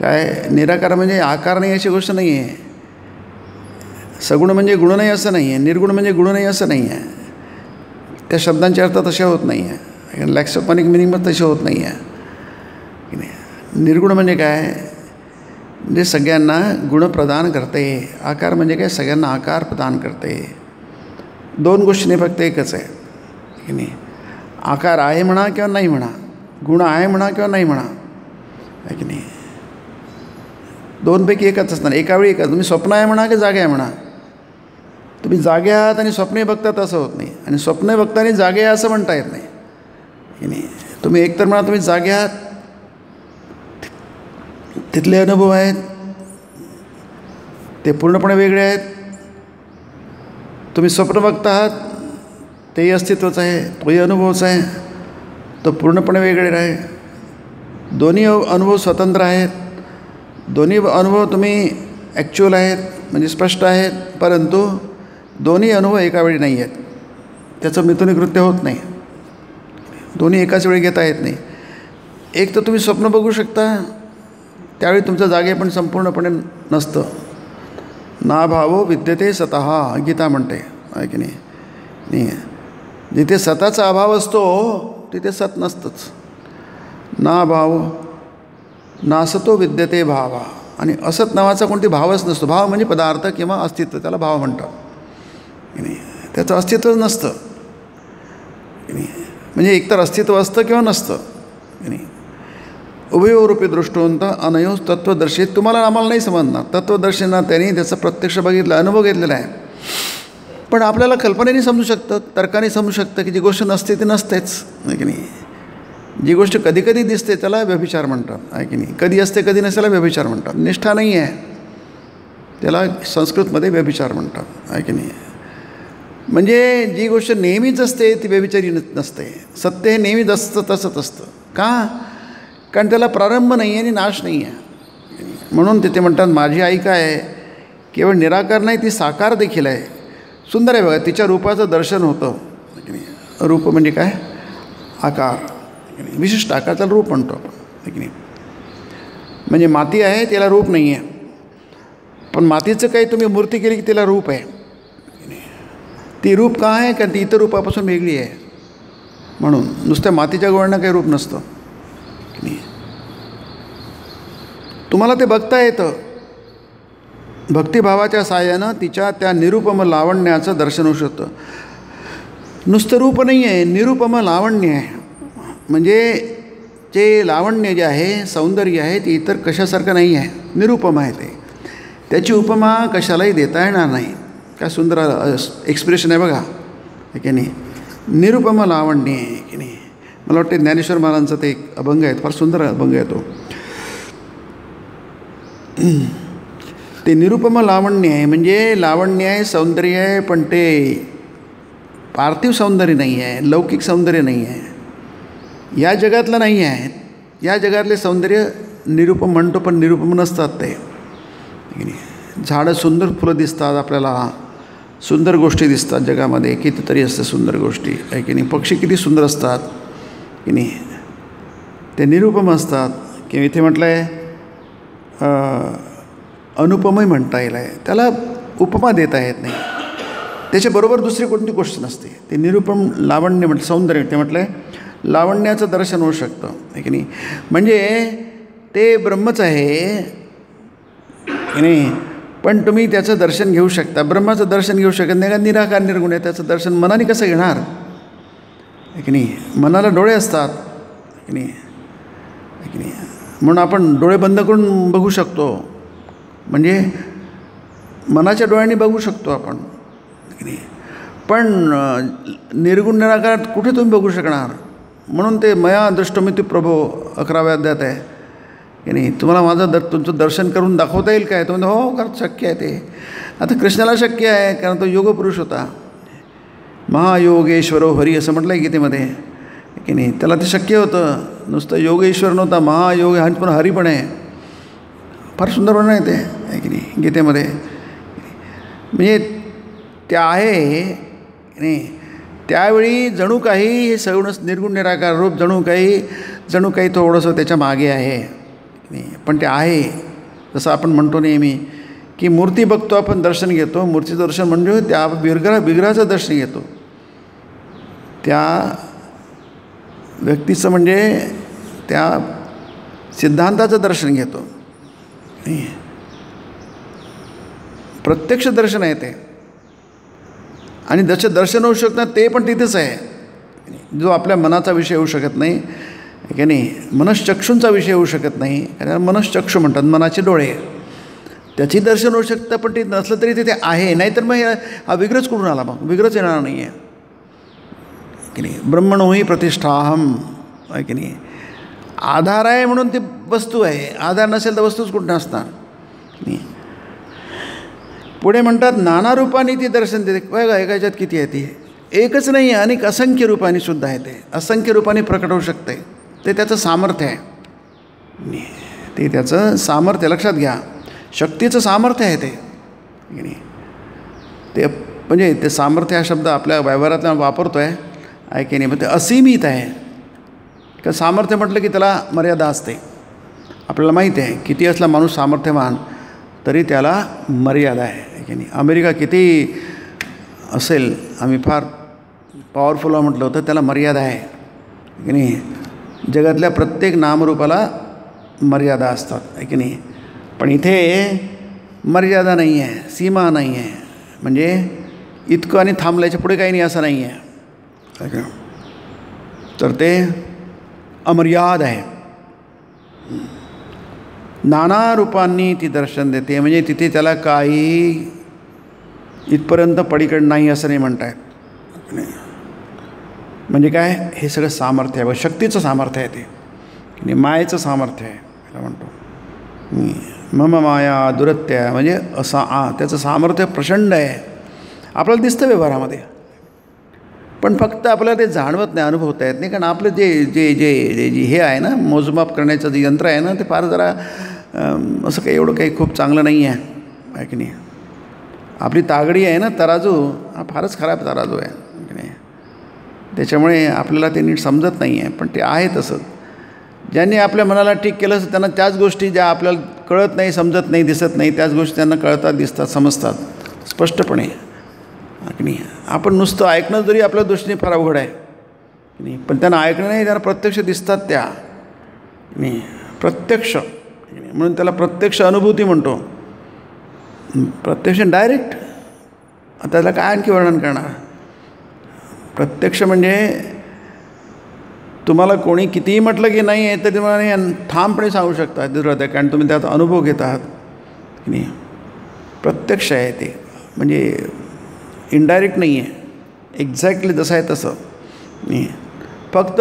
काय निराकार म्हणजे आकार नाही अशी गोष्ट नाही आहे. सगुण म्हणजे गुण नाही असं नाही आहे. निर्गुण म्हणजे गुण नाही असं नाही आहे. त्या शब्दांचे अर्थ तसे होत नाही आहे. लॅक्सोफॉनिक मिनिंग पण तसे होत नाही आहे की नाही. निर्गुण म्हणजे काय, म्हणजे सगळ्यांना गुण प्रदान करते. आकार म्हणजे काय, सगळ्यांना आकार प्रदान करते. दोन गोष्टीने फक्त एकच आहे की नाही. आकार आहे म्हणा किंवा नाही म्हणा, गुण आहे म्हणा किंवा नाही म्हणा, आहे की नाही. दोनपैकी एकच असणार, एका वेळी एकच. तुम्ही स्वप्न आहे म्हणा की जागे आहे म्हणा. तुम्ही जागे आहात आणि स्वप्नही बघतात असं होत नाही, आणि स्वप्न बघताना जागे आहे असं म्हणता येत नाही की नाही. तुम्ही एकतर म्हणा तुम्ही जागे आहात, तिथले अनुभव आहेत ते पूर्णपणे वेगळे आहेत. तुम्ही स्वप्न बघता आहात तेही अस्तित्वच आहे, तोही अनुभवच आहे, तो पूर्णपणे वेगळे आहे. दोन्ही अनुभव स्वतंत्र आहेत. दोन्ही अनुभव तुम्ही ॲक्च्युअल आहेत म्हणजे स्पष्ट आहेत, परंतु दोन्ही अनुभव एका वेळी नाही आहेत. त्याचं मिथुनी कृत्य होत नाही. दोन्ही एकाच वेळी घेता येत नाही. एक तर तुम्ही स्वप्न बघू शकता, त्यावेळी तुमचं जागे पण संपूर्णपणे नसतं. ना भावो विद्यते स्वतः गीता म्हणते, आहे की नाही. जिथे सताचा अभाव असतो तिथे सत नसतंच. ना भाव नासतो विद्यते भावा. आणि असत नावाचा कोणती भावच नसतो. भाव म्हणजे पदार्थ किंवा अस्तित्व, त्याला भाव म्हणतात की नाही. त्याचं अस्तित्वच नसतं की नाही. म्हणजे एकतर अस्तित्व असतं किंवा नसतं की नाही. उभयोरूपी दृष्टवंत अनयोस तत्वदर्शी. तुम्हाला आम्हाला नाही समजणार. तत्वदर्शींना त्यांनी त्याचा प्रत्यक्ष बघितलं, अनुभव घेतलेला आहे. पण आपल्याला कल्पनेने समजू शकतं, तर्काने समजू शकतं की जी गोष्ट नसते ती नसतेच, आहे की नाही. जी गोष्ट कधी कधी दिसते त्याला व्यभिचार म्हणतात, आहे की नाही. कधी असते कधी नसतेला व्यभिचार म्हणतात. निष्ठा नाही आहे त्याला संस्कृतमध्ये व्यभिचार म्हणतात, आहे की नाही. म्हणजे जी गोष्ट नेहमीच असते ती व्यभिचारी नसते. सत्य हे नेहमीच असतं, तसंच असतं. का, कारण त्याला प्रारंभ नाही आहे आणि नाश नाही आहे. म्हणून तिथे म्हणतात माझी आई काय आहे, केवळ निराकार नाही ती साकार देखील आहे. सुंदर आहे बघा, तिच्या रूपाचं दर्शन होतं की नाही. रूप म्हणजे काय, आकार, विशिष्ट आकार, त्याला रूप म्हणतो आपण की नाही. म्हणजे माती आहे त्याला रूप नाही आहे, पण मातीचं काही तुम्ही मूर्ती केली की तिला रूप आहे. ती रूप का आहे, कारण ती इतर रूपापासून वेगळी आहे. म्हणून नुसत्या मातीच्या गोळ्यांना काही रूप नसतं की नाही. तुम्हाला ते बघता येतं. भक्तिभावाच्या साहाय्यानं तिच्या त्या निरुपम लावण्याचं दर्शन होऊ शकतं. नुसतं रूप नाही आहे, निरुपम लावण्य आहे. म्हणजे जे लावण्य जे आहे, सौंदर्य आहे, ते इतर कशासारखं नाही आहे, निरुपम आहे ते. त्याची उपमा कशालाही देता येणार नाही. काय सुंदर एक्सप्रेशन आहे बघा, आहे की नाही. निरुपम लावण्य आहे की नाही. मला वाटते ज्ञानेश्वर महाराजांचा ते एक अभंग आहे, फार सुंदर अभंग आहे तो. ते निरुपम लावण्य आहे. म्हणजे लावण्य आहे, सौंदर्य आहे, पण ते पार्थिव सौंदर्य नाही आहे, लौकिक सौंदर्य नाही आहे, या जगातलं नाही आहे. या जगातले सौंदर्य निरुपम म्हणतो, पण निरुपम नसतात ते. झाडं सुंदर फुलं दिसतात आपल्याला, सुंदर गोष्टी दिसतात जगामध्ये, कितीतरी असतात सुंदर गोष्टी, आहे की नाही. पक्षी किती सुंदर असतात की नाही, ते निरुपम असतात. किंवा इथे म्हटलं आहे अनुपमही म्हणता येईल आहे, त्याला उपमा देता येत नाही. त्याच्याबरोबर दुसरी कोणती गोष्ट नसते. ते निरुपम लावण्य म्हटलं, सौंदर्य ते म्हटलं आहे, लावण्याचं दर्शन होऊ शकतं, आहे की नाही. म्हणजे ते ब्रह्मच आहे की नाही, पण तुम्ही त्याचं दर्शन घेऊ शकता. ब्रह्माचं दर्शन घेऊ शकत नाही, का निराकार निर्गुण आहे. त्याचं दर्शन मनाने कसं घेणार, आहे की नाही. मनाला डोळे असतात, आहे की नाही, आहे की नाही. म्हणून आपण डोळे बंद करून बघू शकतो, म्हणजे मनाच्या डोळ्यांनी बघू शकतो आपण, आहे की नाही. पण निर्गुण निराकारात कुठे तुम्ही बघू शकणार? म्हणून ते मया दृष्टमिती प्रभो 11व्या अध्यायात आहे की नाही, तुम्हाला माझं तुमचं दर्शन करून दाखवता येईल काय? तो म्हणजे हो कारण शक्य आहे ते. आता कृष्णाला शक्य आहे कारण तो योगपुरुष होता. महायोगेश्वरो हरी असं म्हटलं आहे गीतेमध्ये की नाही. त्याला ते शक्य होतं. नुसतं योगेश्वर नव्हता, महायोग हा पण हरी पण आहे. फार सुंदर वर्णन आहे ते की नाही गीतेमध्ये. म्हणजे ते आहे नाही. त्यावेळी जणू काही हे सगळं निर्गुण निराकार रूप जणू काही थोडंसं त्याच्या मागे आहे नाही. पण ते आहे. जसं आपण म्हणतो नेहमी की मूर्ती बघतो आपण, दर्शन घेतो. मूर्तीचं दर्शन म्हणजे त्या विग्रहाचं दर्शन घेतो. त्या व्यक्तीचं म्हणजे त्या सिद्धांताचं दर्शन घेतो. प्रत्यक्ष दर्शन आहे ते. आणि जसं दर्शन होऊ शकतं ते पण तिथेच आहे. जो आपल्या मनाचा विषय होऊ शकत नाही की नाही, मनश्चक्षूंचा विषय होऊ शकत नाही. कारण मनश्चक्षू म्हणतात मनाचे डोळे. त्याची दर्शन होऊ शकतं पण ते नसलं तरी तिथे आहे. नाहीतर मग हा विग्रहच कुठून आला? मग विग्रहच येणार नाही आहे की नाही. ब्रह्मणोही प्रतिष्ठाहम आहे की नाही. आधार आहे म्हणून ती वस्तू आहे. आधार नसेल तर वस्तूच कुठं असणार नाही. पुढे म्हणतात नाना रूपाने ती दर्शन देते. बघा एका ह्याच्यात किती आहे ती. एकच नाही आहे, अनेक असंख्य रूपाने सुद्धा आहे. ते असंख्य रूपाने प्रकट होऊ शकते. ते त्याचं सामर्थ्य आहे. ते त्याचं सामर्थ्य लक्षात घ्या. शक्तीचं सामर्थ्य आहे ते की नाही. ते म्हणजे ते सामर्थ्य हा शब्द आपल्या व्यवहारातला वापरतो आहे की नाही. पण ते असीमित आहे. का सामर्थ्य म्हटलं की त्याला मर्यादा असते. आपल्याला माहिती आहे किती असला माणूस सामर्थ्यवान तरी त्याला मर्यादा आहे की नाही. अमेरिका किती असेल, आम्ही फार पॉवरफुल म्हटलं होतं, त्याला मर्यादा आहे की नाही. जगातल्या प्रत्येक नामरूपाला मर्यादा असतात आहे की नाही. पण इथे मर्यादा नाही आहे, सीमा नाही आहे. म्हणजे इतकं आणि थांबल्याच्या पुढे काही नाही असं नाही आहे. तर ते अमर्याद आहे. नाना रूपांनी ती दर्शन देते. म्हणजे तिथे त्याला काही इथपर्यंत पलीकडे नाही असं नाही म्हणतायत. म्हणजे काय, हे सगळं सामर्थ्य आहे. शक्तीचं सामर्थ्य आहे ते आणि मायेचं सामर्थ्य आहे त्याला म्हणतो. मम माया दुरत्य म्हणजे असं त्याचं सामर्थ्य प्रचंड आहे. आपल्याला दिसतं व्यवहारामध्ये, पण फक्त आपल्याला ते जाणवत नाही, अनुभवता येत नाही. कारण आपलं जे जे जे जे हे आहे ना, मोजमाप करण्याचं जे यंत्र आहे ना, ते फार जरा असं काही एवढं काही खूप चांगलं नाही आहे की नाही. आपली तागडी आहे ना, तराजू, हा फारच खराब तराजू आहे की नाही. त्याच्यामुळे आपल्याला ते नीट समजत नाही आहे. पण ते आहे तसंच. ज्यांनी आपल्या मनाला ठीक केलं असं त्यांना त्याच गोष्टी ज्या आपल्याला कळत नाही, समजत नाही, दिसत नाही, त्याच गोष्टी त्यांना कळतात, दिसतात, समजतात स्पष्टपणे की नाही. आपण नुसतं ऐकणं जरी आपल्या दृष्टीने फार अवघड आहे की नाही, पण त्यांना ऐकणं नाही, त्यांना प्रत्यक्ष दिसतात त्या नाही, प्रत्यक्ष. म्हणून त्याला प्रत्यक्ष अनुभूती म्हणतो. प्रत्यक्ष डायरेक्ट. त्याला काय आणखी वर्णन करणार. प्रत्यक्ष म्हणजे तुम्हाला कोणी कितीही म्हटलं की नाही आहे तर तुम्हाला ठामपणे सांगू शकता दुर्हृदय, कारण तुम्ही त्यात अनुभव घेत आहात की नाही. प्रत्यक्ष आहे ते, म्हणजे इनडायरेक्ट नाही आहे. एक्झॅक्टली जसं आहे तसं नाही. फक्त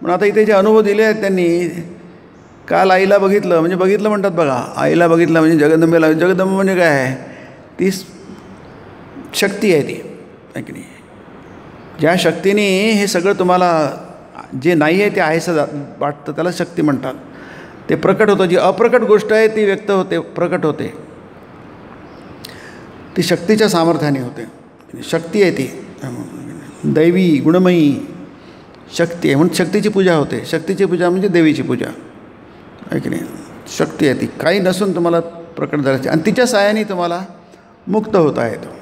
पण आता इथे जे अनुभव दिले आहेत त्यांनी, काल आईला बघितलं म्हणजे बघितलं म्हणतात बघा. आईला बघितलं म्हणजे जगदंबेला. जगदंबा म्हणजे काय आहे, ती शक्ती आहे ती आहे की नाही. ज्या शक्तीने हे सगळं तुम्हाला जे नाही आहे ते आहेसं वाटतं त्याला शक्ती म्हणतात. ते प्रकट होतं. जी अप्रकट गोष्ट आहे ती व्यक्त होते, प्रकट होते. ती शक्तीच्या सामर्थ्याने होते. शक्ती आहे ती, दैवी गुणमयी शक्ती आहे. म्हणून शक्तीची पूजा होते. शक्तीची पूजा म्हणजे देवीची पूजा आहे की नाही. शक्ती आहे ती, काही नसून तुम्हाला प्रकट झाल्याची, आणि तिच्या साहाय्याने तुम्हाला मुक्त होता येतो.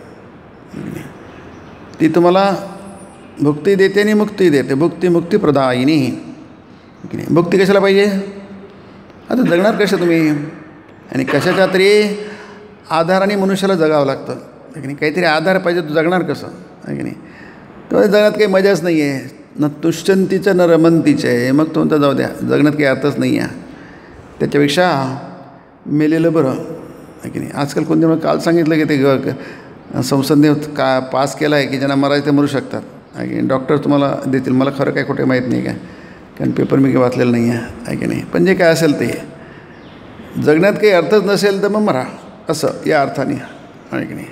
ती तुम्हाला भुक्ती देते आणि मुक्ती देते. भुक्ती मुक्ती प्रदायिनी की नाही. भुक्ती कशाला पाहिजे. आता जगणार कसं तुम्ही, आणि कशाच्या तरी आधाराने मनुष्याला जगावं लागतं आहे की नाही. काहीतरी आधार पाहिजे, तो जगणार कसं आहे की नाही. तर जगण्यात काही मजाच नाही आहे. न तुष्यंतीचं न रमंतीचं आहे. मग तो म्हणता जाऊ द्या, जगण्यात काही अर्थच नाही आहे. त्याच्यापेक्षा मेलेलं बरं आहे की नाही. आजकाल कोणत्या काल सांगितलं की ते संसदेने का पास केला आहे की ज्यांना मरायचं ते मरू शकतात आहे की डॉक्टर तुम्हाला देतील. मला खरं काय कुठे माहीत नाही काय, कारण पेपर मी काही वाचलेलं नाही आहे की नाही. पण जे काय असेल ते जगण्यात काही अर्थच नसेल तर मग मरा, असं या अर्थाने आहे की नाही.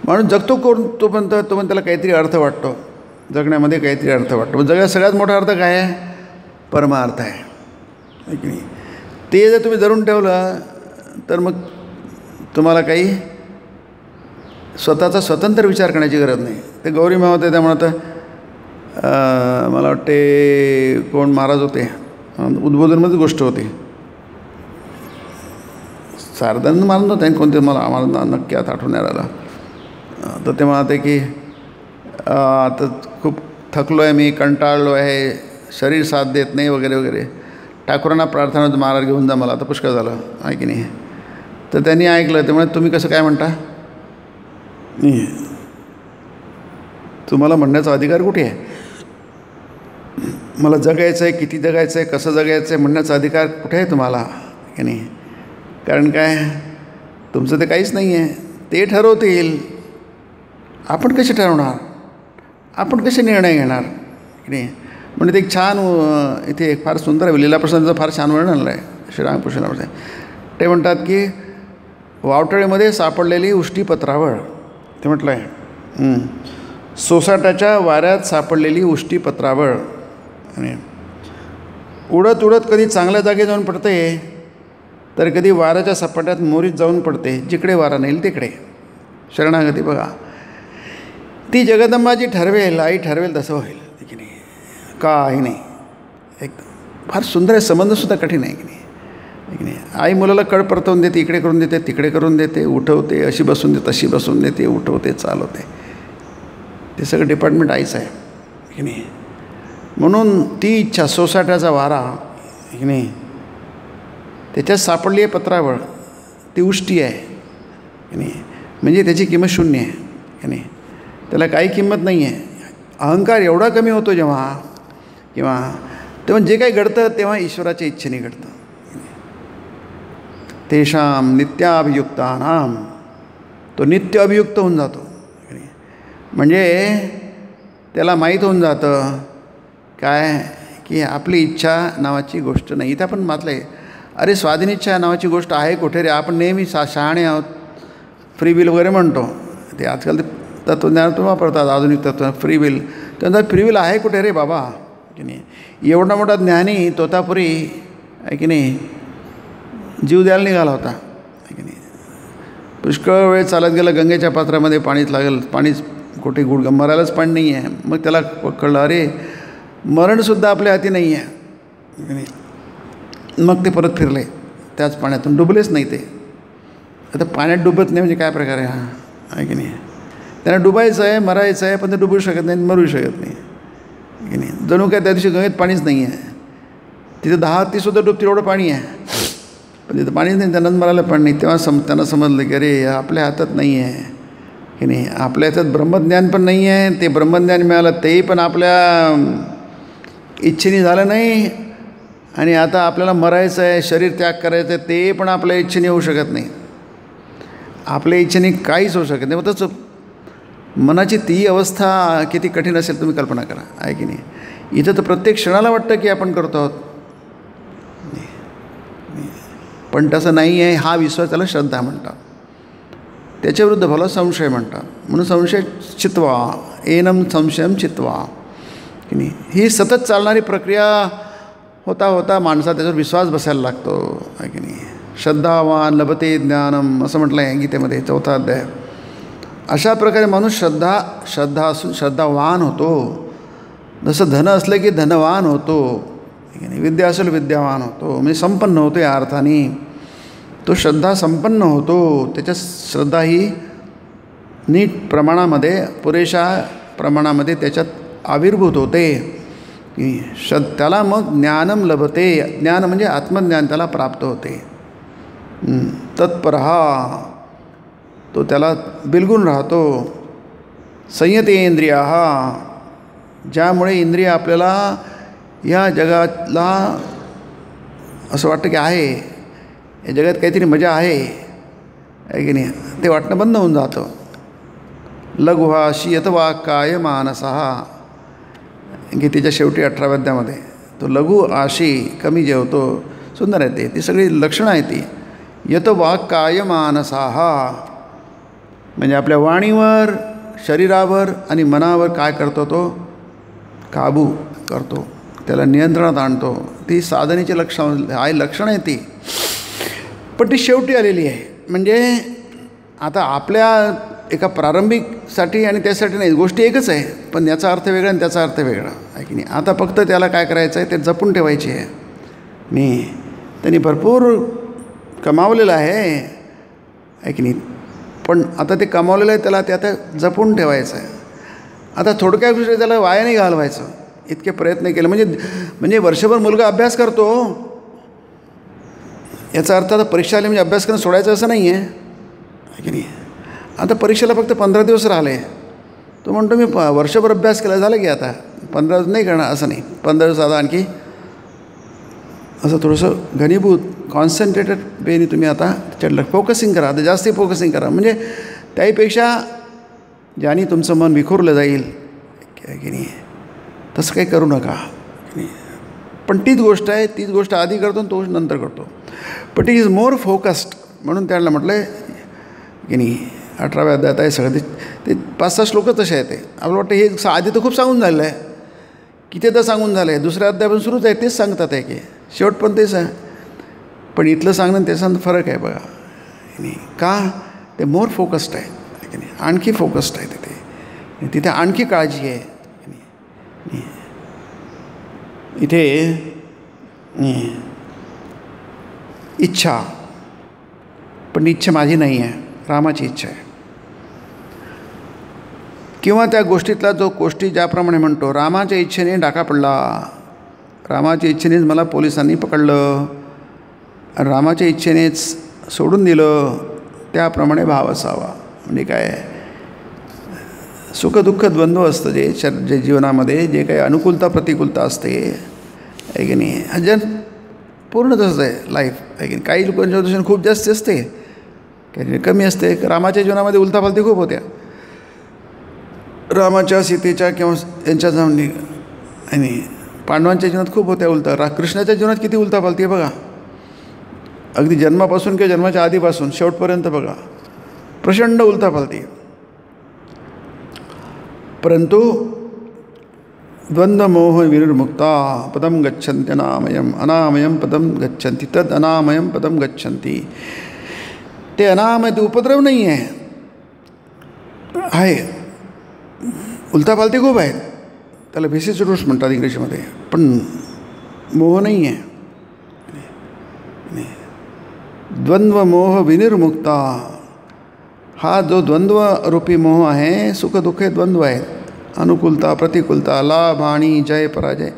माणूस जगतो कोण तोपर्यंत त्याला काहीतरी अर्थ वाटतो, जगण्यामध्ये काहीतरी अर्थ वाटतो. मग जगात सगळ्यात मोठा अर्थ काय आहे? परमार्थ आहे की नाही. ते जर तुम्ही धरून ठेवलं तर मग तुम्हाला काही स्वतःचा स्वतंत्र विचार करण्याची गरज नाही. ते गौरी मावत आहे त्यामुळे आता मला वाटते कोण महाराज होते, उद्बोधनमध्येच गोष्ट होती, सारदानंद महाराज नव्हते कोणते, मला आम्हाला नक्की आता आठवण नाही राहिलं. तर ते म्हणते की आता खूप थकलो आहे मी, कंटाळलो आहे, शरीर साथ देत नाही वगैरे वगैरे. ठाकूरांना प्रार्थना होती महाराज घेऊन जा मला, आता पुष्कळ झालं आहे की नाही. तर त्यांनी ऐकलं. त्यामुळे तुम्ही कसं काय म्हणता, नाही तुम्हाला म्हणण्याचा अधिकार कुठे आहे? मला जगायचं आहे, किती जगायचं आहे, कसं जगायचं आहे म्हणण्याचा अधिकार कुठे आहे तुम्हाला की नाही. कारण काय, तुमचं ते काहीच नाही आहे, ते ठरवतील. आपण कसे ठरवणार, आपण कसे निर्णय घेणार की नाही. म्हणजे ते एक छान इथे एक फार सुंदर आहे, लीलाप्रसंगाचं फार छान वर्णन आहे श्रीरामकृष्णामध्ये. ते म्हणतात की वावटळीमध्ये सापडलेली उष्टी पत्रावळ, ते म्हटलं आहे सोसाट्याच्या वाऱ्यात सापडलेली उष्टी पत्रावळ आणि उडत उडत कधी चांगल्या जागी जाऊन पडते, तर कधी वाऱ्याच्या सपाट्यात मोरीत जाऊन पडते. जिकडे वारा नेईल तिकडे. शरणागती बघा, ती जगदंबा जी ठरवेल, आई ठरवेल तसं होईल की नाही. काही नाही, एकदम फार सुंदर आहे. संबंधसुद्धा कठीण आहे की नाही. नाही आई मुलाला कळ परतवून देते, इकडे करून देते, तिकडे करून देते, उठवते, अशी बसून देते, तशी बसून देते, उठवते, चालवते. ते सगळं डिपार्टमेंट आईचं आहे की नाही. म्हणून ती इच्छा, सोसाट्याचा वारा की नाही, त्याच्यात सापडली आहे पत्रावळ, ती उष्टी आहे की नाही. म्हणजे त्याची किंमत शून्य आहे की नाही. त्याला काही किंमत नाही आहे. अहंकार एवढा कमी होतो तेव्हा जे काही घडतं तेव्हा ईश्वराच्या इच्छेने घडतं. तेषाम नित्याभियुक्तानाम, तो नित्य अभियुक्त होऊन जातो. म्हणजे त्याला माहीत होऊन जातं काय की आपली इच्छा नावाची गोष्ट नाही. इथं आपण मातलं आहे, अरे स्वाधीन इच्छा नावाची गोष्ट आहे कुठे रे. आपण नेहमी शहाणे आहोत, फ्री विल वगैरे म्हणतो. ते आजकाल ते तत्त्वज्ञानातून वापरतात, आधुनिक तत्व फ्री विल. त्यांचा फ्री विल आहे कुठे रे बाबा की नाही. एवढा मोठा ज्ञानी तोतापुरी आहे की नाही, जीव द्यायला निघाला होता की नाही. पुष्कळ वेळ चालत गेला, गंगेच्या पात्रामध्ये पाणीच लागेल, पाणीच कुठे गुडघा, मरायलाच पाणी नाही आहे. मग त्याला कळलं अरे मरणसुद्धा आपल्या हाती नाही आहे की नाही. मग ते परत फिरले त्याच पाण्यातून, डुबलेच नाही ते. आता पाण्यात डुबत नाही म्हणजे काय प्रकार आहे हा आहे की नाही. त्यांना डुबायचं आहे, मरायचं आहे, पण ते डुबू शकत नाही, मरू शकत नाही की नाही. जणू काय त्या दिवशी गंगेत पाणीच नाही आहे. तिथे 10 हत्तीसुद्धा डुबतील एवढं पाणी आहे, पण तिथं पाणीच नाही, त्यांनाच मरायला पाणी नाही. तेव्हा त्यांना समजलं की अरे आपल्या हातात नाही आहे की नाही. आपल्या हातात ब्रह्मज्ञान पण नाही आहे. ते ब्रह्मज्ञान मिळालं तेही पण आपल्या इच्छेने झालं नाही. आणि आता आपल्याला मरायचं आहे, शरीर त्याग करायचं आहे, ते पण आपल्या इच्छेने होऊ शकत नाही. आपल्या इच्छेने काहीच होऊ शकत नाही. मग तसं मनाची ती अवस्था किती कठीण असेल तुम्ही कल्पना करा आहे की नाही. इथं तर प्रत्येक क्षणाला वाटतं की आपण करतो आहोत, पण तसं नाही आहे. हा विश्वास त्याला श्रद्धा म्हणतात. त्याच्याविरुद्ध भला संशय म्हणतात. म्हणून संशय चित्वा, एनम संशयम चित्वा की नाही. ही सतत चालणारी प्रक्रिया होता होता माणसा त्याच्यावर विश्वास बसायला लागतो आहे की नाही. श्रद्धावान लभते ज्ञानम असं म्हटलं आहे गीतेमध्ये 4था अध्याय. अशा प्रकारे माणूस श्रद्धा असून श्रद्धावान होतो. जसं धन असलं की धनवान होतो, विद्या असेल विद्यावान होतो, म्हणजे संपन्न होतो. या अर्थाने तो श्रद्धा संपन्न होतो. त्याच्या श्रद्धा ही नीट प्रमाणामध्ये, पुरेशा प्रमाणामध्ये त्याच्यात आविर्भूत होते. त्याला मग ज्ञानम लभते. ज्ञान म्हणजे आत्मज्ञान त्याला प्राप्त होते. तत्परहा, तो त्याला बिलगून राहतो. संयते इंद्रियाहा, ज्यामुळे इंद्रिय आपल्याला या जगातला असं वाटतं की आहे, या जगात काहीतरी मजा आहे की नाही, ते वाटणं बंद होऊन जातं लघुहाशी अथवा काय मानसहा. गीतेच्या शेवटी 18व्या अध्यायामध्ये तो लघु आशी, कमी जेवतो, सुंदर आहे ती सगळी लक्षणं आहेत ती. यत वाक्काय मानसाहा म्हणजे आपल्या वाणीवर, शरीरावर आणि मनावर काय करतो तो? काबू करतो, त्याला नियंत्रणात आणतो. ती साधनेची लक्षणं आहे ती. पण ती शेवटी आलेली आहे. म्हणजे आता आपल्या एका प्रारंभिकसाठी आणि त्यासाठी नाही, गोष्टी एकच आहे, पण याचा अर्थ वेगळा आणि त्याचा अर्थ वेगळा आहे की नाही. आता फक्त त्याला काय करायचं आहे, ते जपून ठेवायची आहे. मी त्यांनी भरपूर कमावलेलं आहे की नाही, पण आता ते कमावलेलं आहे त्याला ते आता जपून ठेवायचं आहे. आता थोडक्या गोष्टी त्याला वाया नाही घालवायचं, इतके प्रयत्न केले. म्हणजे वर्षभर मुलगा अभ्यास करतो, याचा अर्थ आता परीक्षा आली म्हणजे अभ्यास करणं सोडायचं असं नाही आहे की नाही. आता परीक्षेला फक्त 15 दिवस राहिले, तो म्हणतो मी वर्षभर अभ्यास केला, झालं की आता 15 दिवस नाही करणार, असं नाही. 15 दिवस आता आणखी असं थोडंसं घनीभूत कॉन्सन्ट्रेटेड वेनी तुम्ही आता त्याच्यातलं फोकसिंग करा, आता जास्ती फोकसिंग करा. म्हणजे त्याहीपेक्षा ज्याने तुमचं मन विखुरलं जाईल की नाही, तसं काही करू नका की नाही. पण तीच गोष्ट आहे, तीच गोष्ट आधी करतो आणि तो नंतर करतो. But it is more focused. म्हणून त्याला म्हटलं आहे की नाही 18व्या अध्यायात आहे सगळं ते 5-6 श्लोक तसे आहे. ते आपलं वाटतं हे आधी तर खूप सांगून झालेलं आहे, किती तर सांगून झालं आहे. दुसऱ्या अध्यायापासून सुरूच आहे, तेच सांगतात आहे की शेवट पण तेच आहे. पण इथलं सांगणं आणि त्याचा फरक आहे बघा नाही का. ते मोर फोकस्ड आहे की नाही, आणखी फोकस्ड आहे तिथे. तिथे आणखी काळजी आहे. इथे इच्छा, पण इच्छा माझी नाही आहे, रामाची इच्छा आहे. किंवा त्या गोष्टीतला जो गोष्टी ज्याप्रमाणे म्हणतो, रामाच्या इच्छेने डाका पडला, रामाच्या इच्छेनेच मला पोलिसांनी पकडलं, रामाच्या इच्छेनेच सोडून दिलं, त्याप्रमाणे भाव असावा. म्हणजे काय, सुखदुःख द्वंद्व असतं जे जीवनामध्ये, जे काही अनुकूलता प्रतिकूलता असते आहे की नाही. जन पूर्ण तसंच आहे लाईफ आहे की नाही. काही लोकांच्या दृष्टीने खूप जास्त असते, काही कमी असते. रामाच्या जीवनामध्ये उलथापालथी खूप होत्या, रामाच्या, सीतेच्या किंवा यांच्या जमिनी आणि पांडवांच्या जीवनात खूप होत्या उलथा. कृष्णाच्या जीवनात किती उलथापालथी आहे बघा. अगदी जन्मापासून किंवा जन्माच्या आधीपासून शेवटपर्यंत बघा, प्रचंड उलथापालथी. परंतु द्वंद्वमोह विनिर्मुक्ता पदम गच्छन्ति अनामयम, अनामयम पदम गच्छन्ति, तद अनामयम पदम गच्छन्ति. ते अनामय, ते उपद्रव नाही आहे, उलथापालथी खूप आहेत. त्याला व्हिसिसिट्यूड्स म्हणतात इंग्लिशमध्ये, पण मोह नाही आहे. द्वंद्वमोह विनिर्मुक्ता, हा जो द्वंद्वरूपी मोह आहे, सुखदुःख हे द्वंद्व आहेत, अनुकूलता प्रतिकूलता, लाभ आणि जय पराजय.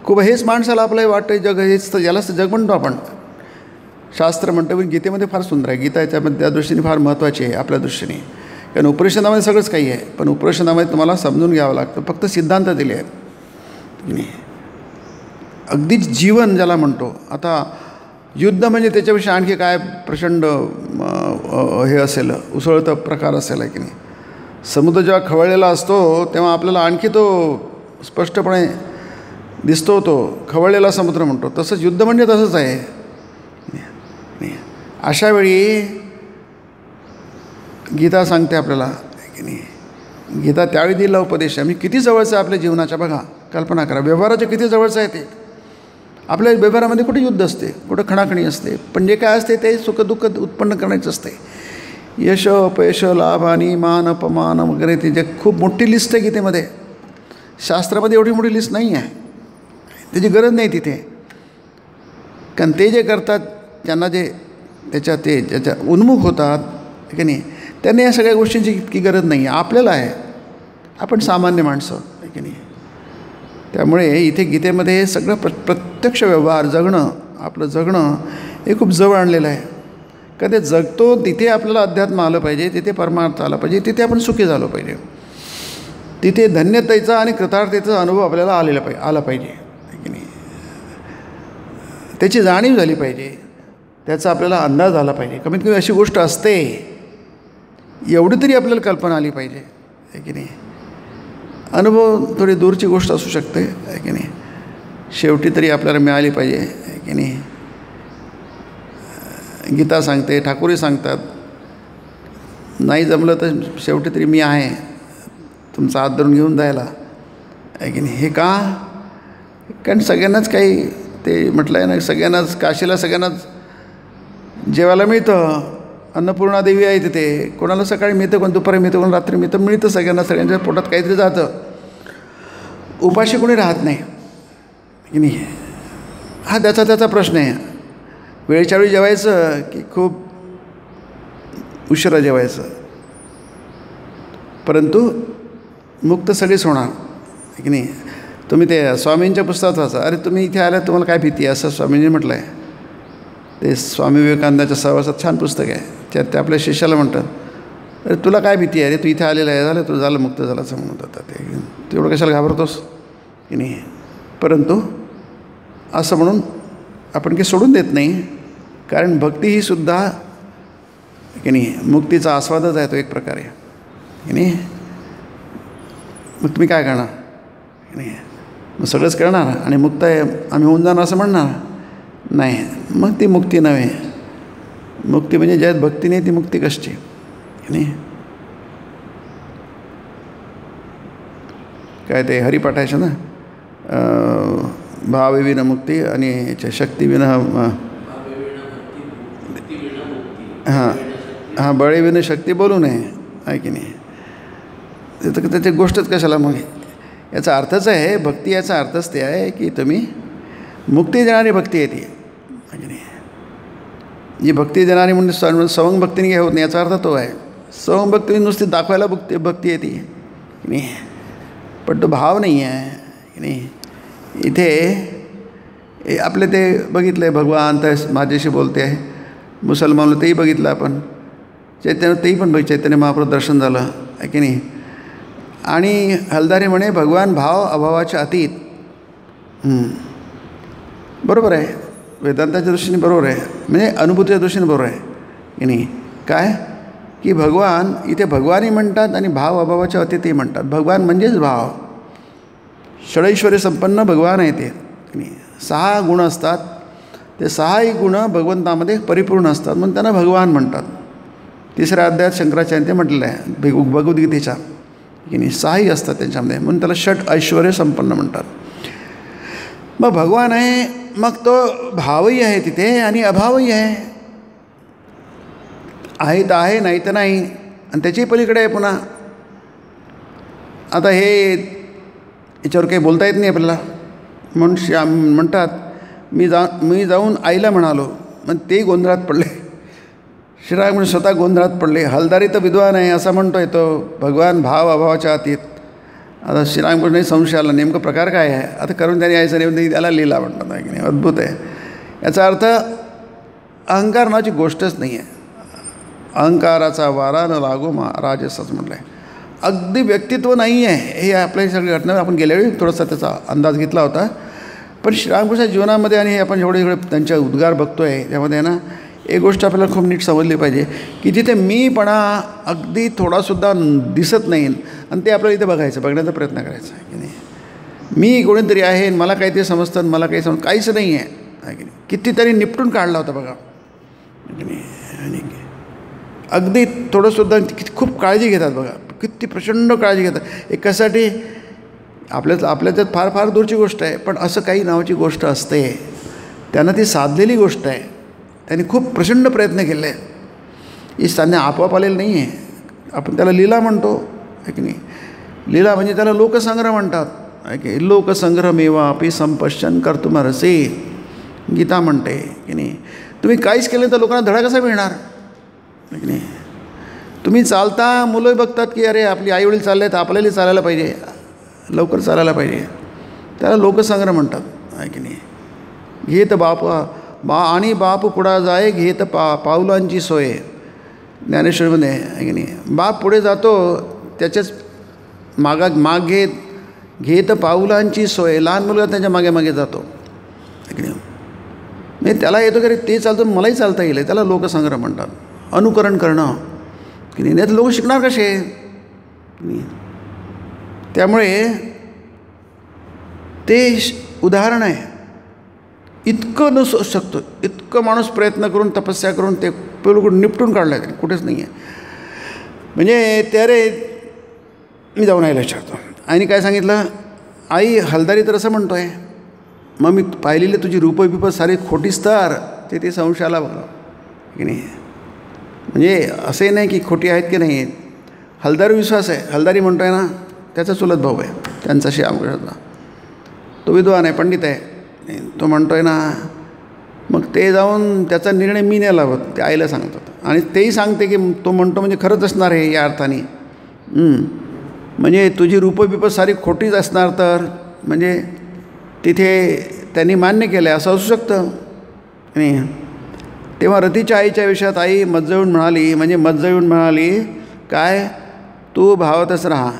खूप हेच माणसाला आपल्याला वाटतं जग, हेच तर यालाच जग म्हणतो आपण. शास्त्र म्हणतं, पण गीतेमध्ये फार सुंदर आहे. गीता याच्यामध्ये त्या दृष्टीने फार महत्त्वाची आहे आपल्या दृष्टीने. कारण उपनिषदामध्ये सगळंच काही आहे, पण उपनिषदामध्ये तुम्हाला समजून घ्यावं लागतं. फक्त सिद्धांत दिले आहेत, अगदीच जीवन ज्याला म्हणतो. आता युद्ध म्हणजे त्याच्यापेक्षा आणखी काय प्रचंड हे असेल, उसळतं प्रकार असेल आहे की नाही. समुद्र जेव्हा खवळलेला असतो तेव्हा आपल्याला आणखी तो स्पष्टपणे दिसतो, तो खवळलेला समुद्र म्हणतो. तसंच युद्ध म्हणजे तसंच आहे. अशा वेळी गीता सांगते आपल्याला की नाही, गीता त्यावेळी दिला उपदेश आहे. मी किती जवळचं आहे आपल्या जीवनाच्या, बघा कल्पना करा. व्यवहाराच्या किती जवळचं आहे ते. आपल्या व्यवहारामध्ये कुठे युद्ध असते, कुठं खणाखणी असते, पण जे काय असते ते सुखदुःख उत्पन्न करण्याचं असते. यश अपयश, लाभ आणि मान अपमान वगैरे, ते जे खूप मोठी लिस्ट आहे गीतेमध्ये. शास्त्रामध्ये एवढी मोठी लिस्ट नाही आहे, त्याची गरज नाही तिथे. कारण ते जे करतात, ज्यांना जे ज्याच्या उन्मुख होतात की नाही, त्यांना या सगळ्या गोष्टींची इतकी गरज नाही आहे. आपल्याला आहे, आपण सामान्य माणसं आहे की नाही. त्यामुळे इथे गीतेमध्ये सगळं प्रत्यक्ष व्यवहार, जगणं, आपलं जगणं हे खूप जवळ आणलेलं आहे. का ते जगतो तिथे आपल्याला अध्यात्म आलं पाहिजे, तिथे परमार्थ आला पाहिजे, तिथे आपण सुखी झालो पाहिजे, तिथे धन्यतेचा आणि कृतार्थतेचा अनुभव आपल्याला आला पाहिजे की नाही. त्याची जाणीव झाली पाहिजे, त्याचा आपल्याला अंदाज आला पाहिजे. कमीत कमी अशी गोष्ट असते एवढी तरी आपल्याला कल्पना आली पाहिजे आहे की नाही. अनुभव थोडी दूरची गोष्ट असू शकते आहे की नाही. शेवटी तरी आपल्याला मिळाली पाहिजे आहे की नाही. गीता सांगते, ठाकूरही सांगतात, नाही जमलं तर शेवटी तरी मी आहे तुमचा हात धरून घेऊन जायला आहे की नाही. हे का? कारण सगळ्यांनाच काही ते म्हटलं आहे ना, सगळ्यांनाच काशीला सगळ्यांनाच जेवायला मिळतं. अन्नपूर्णा देवी आहे तिथे. कोणाला सकाळी मिळतं, कोण दुपारी मिळतं, कोण रात्री मिळतं, मिळतं सगळ्यांना. सगळ्यांच्या पोटात काहीतरी जातं. उपाशी कोणी राहत नाही की नाही. हा त्याचा प्रश्न आहे. वेळच्या वेळी जेवायचं की खूप उशिरा जेवायचं. परंतु मुक्त सगळीच होणार की नाही. तुम्ही ते स्वामींच्या पुस्तकात वाचा. अरे तुम्ही इथे आल्यात तुम्हाला काय भीती आहे असं स्वामींनी म्हटलं आहे. ते स्वामी विवेकानंदाच्या सहवासात छान पुस्तक आहे. त्यात ते आपल्या शिष्याला म्हणतात, अरे तुला काय भीती आहे रे, तू इथे आलेला आहे, झालं तू झालं मुक्त झालं असं म्हणत होता. ते तेवढं कशाला घाबरतोस की नाही. परंतु असं म्हणून आपण काही सोडून देत नाही. कारण भक्ती ही सुद्धा की नाही मुक्तीचा आस्वादच आहे तो एक प्रकारे की नाही. मग तुम्ही काय करणार की नाही. मग सगळंच करणार आणि मुक्त आहे आम्ही होऊन जाणार असं म्हणणार नाही. मग ती मुक्ती नव्हे. मुक्ती म्हणजे ज्यात भक्ती नाही ती मुक्ती कशी की नाही. काय ते हरिपाठायचं ना, भावविना मुक्ती आणि याच्या शक्तीविना हां बळेविना शक्ती बोलू नये आहे की नाही. तर त्याची गोष्टच कशाला. मग याचा अर्थच आहे भक्ती, याचा अर्थच ते आहे की तुम्ही मुक्ती देणारी भक्ती आहे ती आहे की नाही. जी भक्ती देणारी म्हणजे सवंग भक्तीने काय होत नाही याचा अर्थ तो आहे. सवंग भक्तीने नुसती दाखवायला भक्ती आहे ती की नाही. पण तो भाव नाही आहे की नाही. इथे आपले ते बघितलं आहे भगवान तर माझ्याशी बोलते आहे. मुसलमानला तेही बघितलं आपण. चैतन्य तेही पण चैतन्य महाप्रभू दर्शन झालं आहे की नाही. आणि हलदारी म्हणे भगवान भाव अभावाच्या अतीत. बरोबर आहे. वेदांताच्या दृष्टीने बरोबर आहे. म्हणजे अनुभूतीच्या दृष्टीने बरोबर आहे की नाही. काय की भगवान इथे भगवानही म्हणतात आणि भाव अभावाच्या अतीतही म्हणतात. भगवान म्हणजेच भाव. षडैश्वर्य संपन्न भगवान आहे ते की नाही. 6 गुण असतात. ते 6ही गुण भगवंतामध्ये परिपूर्ण असतात म्हणून त्यांना भगवान म्हणतात. 3ऱ्या अध्यायात शंकराचार्यांनी ते म्हटलेलं आहे भगवद्गीतेच्या की नाही. 6ही असतात त्यांच्यामध्ये म्हणून त्याला षट ऐश्वर्य संपन्न म्हणतात. मग भगवान आहे, मग तो भावही आहे तिथे आणि अभावही आहे. आहे तर आहे, नाही तर नाही. आणि त्याच्याही पलीकडे आहे पुन्हा. आता हे याच्यावर काही बोलता येत नाही आपल्याला. म्हणून म्हणतात मी जाऊन आईला म्हणालो. मग तेही गोंधळात पडले. श्रीराम म्हणजे स्वतः गोंधळात पडले. हलदारी तर विद्वान आहे असं म्हणतो आहे तो. भगवान भाव अभावाच्या अतीत. आता श्रीरामकृष्ण संशय आला नेमकं प्रकार काय आहे. आता करून त्यांनी यायचं नाही त्याला लीला म्हणतात आहे की नाही. अद्भुत आहे. याचा अर्थ अहंकार नावाची गोष्टच नाही आहे. अहंकाराचा वारा न लागो महाराज असंच म्हटलं आहे. अगदी व्यक्तित्व नाही आहे. हे आपल्या सगळी घटना आपण गेल्या वेळी थोडासा त्याचा अंदाज घेतला होता. पण श्रीरामकृष्ण जीवनामध्ये आणि हे आपण जेवढे त्यांच्या उद्गार बघतो आहे त्यामध्ये ना एक गोष्ट आपल्याला खूप नीट समजली पाहिजे की तिथे मीपणा अगदी थोडासुद्धा दिसत नाही. आणि ते आपल्याला इथे बघण्याचा प्रयत्न करायचा आहे की नाही. मी कोणीतरी आहे मला काही ते समजतं आणि मला काही काहीच नाही आहे की नाही. कितीतरी निपटून काढला होता बघा की नाही. आणि अगदी थोडंसुद्धा खूप काळजी घेतात बघा. किती प्रचंड काळजी घेतात एकासाठी. आपल्याच्यात फार फार दूरची गोष्ट आहे पण असं काही नावाची गोष्ट असते. त्यांना ती साधलेली गोष्ट आहे. त्यांनी खूप प्रचंड प्रयत्न केले. ही त्यांना आपोआप आलेलं नाही आहे. आपण त्याला लीला म्हणतो आहे की नाही. लीला म्हणजे त्याला लोकसंग्रह म्हणतात आहे की. लोकसंग्रहमेवा अपि संपश्यन कर्तुमर्हसि गीता म्हणते की नाही. तुम्ही काहीच केलं तर लोकांना धडा कसा मिळणार आहे की नाही. तुम्ही चालता मुलं बघतात की अरे आपली आईवडील चालले तर आपल्याला चालायला पाहिजे, लवकर चालायला पाहिजे. त्याला लोकसंग्रह म्हणतात आहे की नाही. घेत आणि बाप पुढा जाय घेत पाऊलांची सोय. ज्ञानेश्वरीमध्ये आहे की नाही. बाप पुढे जातो त्याच्याच माग घेत पाऊलांची सोय. लहान मुलगा त्याच्या मागे मागे जातो आहे की नाही. नाही त्याला येतो की ते चालतं मलाही चालता येईल. त्याला लोकसंग्रह म्हणतात. अनुकरण करणं की नाही. नाही तर लोक शिकणार कसे. त्यामुळे ते उदाहरण आहे. इतकं नसू शकतं, इतकं माणूस प्रयत्न करून तपस्या करून ते पेलूकडून निपटून काढलं आहे, कुठेच नाही आहे. म्हणजे त्या रे मी जाऊन आईला विचारतो. आईने काय सांगितलं, आई हलदारी तर असं म्हणतो आहे, मग मी पाहिलेली तुझी रूपं बिपं सारी खोटीच तर ते संशयाला बघा की नाही. म्हणजे असंही नाही की खोटी आहेत की नाही आहेत. हलदारी विश्वास आहे. हलदारी म्हणतो आहे ना, त्याचा चुलत भाऊ आहे त्यांचा श्यामकृष्णातला, तो विद्वान आहे, पंडित आहे. तो म्हणतो आहे ना, मग ते जाऊन त्याचा निर्णय मी नाही लावत, ते आईला सांगतात. आणि तेही सांगते की तो म्हणतो म्हणजे खरंच असणार आहे या अर्थाने. म्हणजे तुझी रूपं बिपं सारी खोटीच असणार तर म्हणजे तिथे त्यांनी मान्य केलं आहे असं असू शकतं नाही. तेव्हा रतीच्या आईच्या विषयात आई मज्जळून म्हणाली काय, तू भावातच राहा.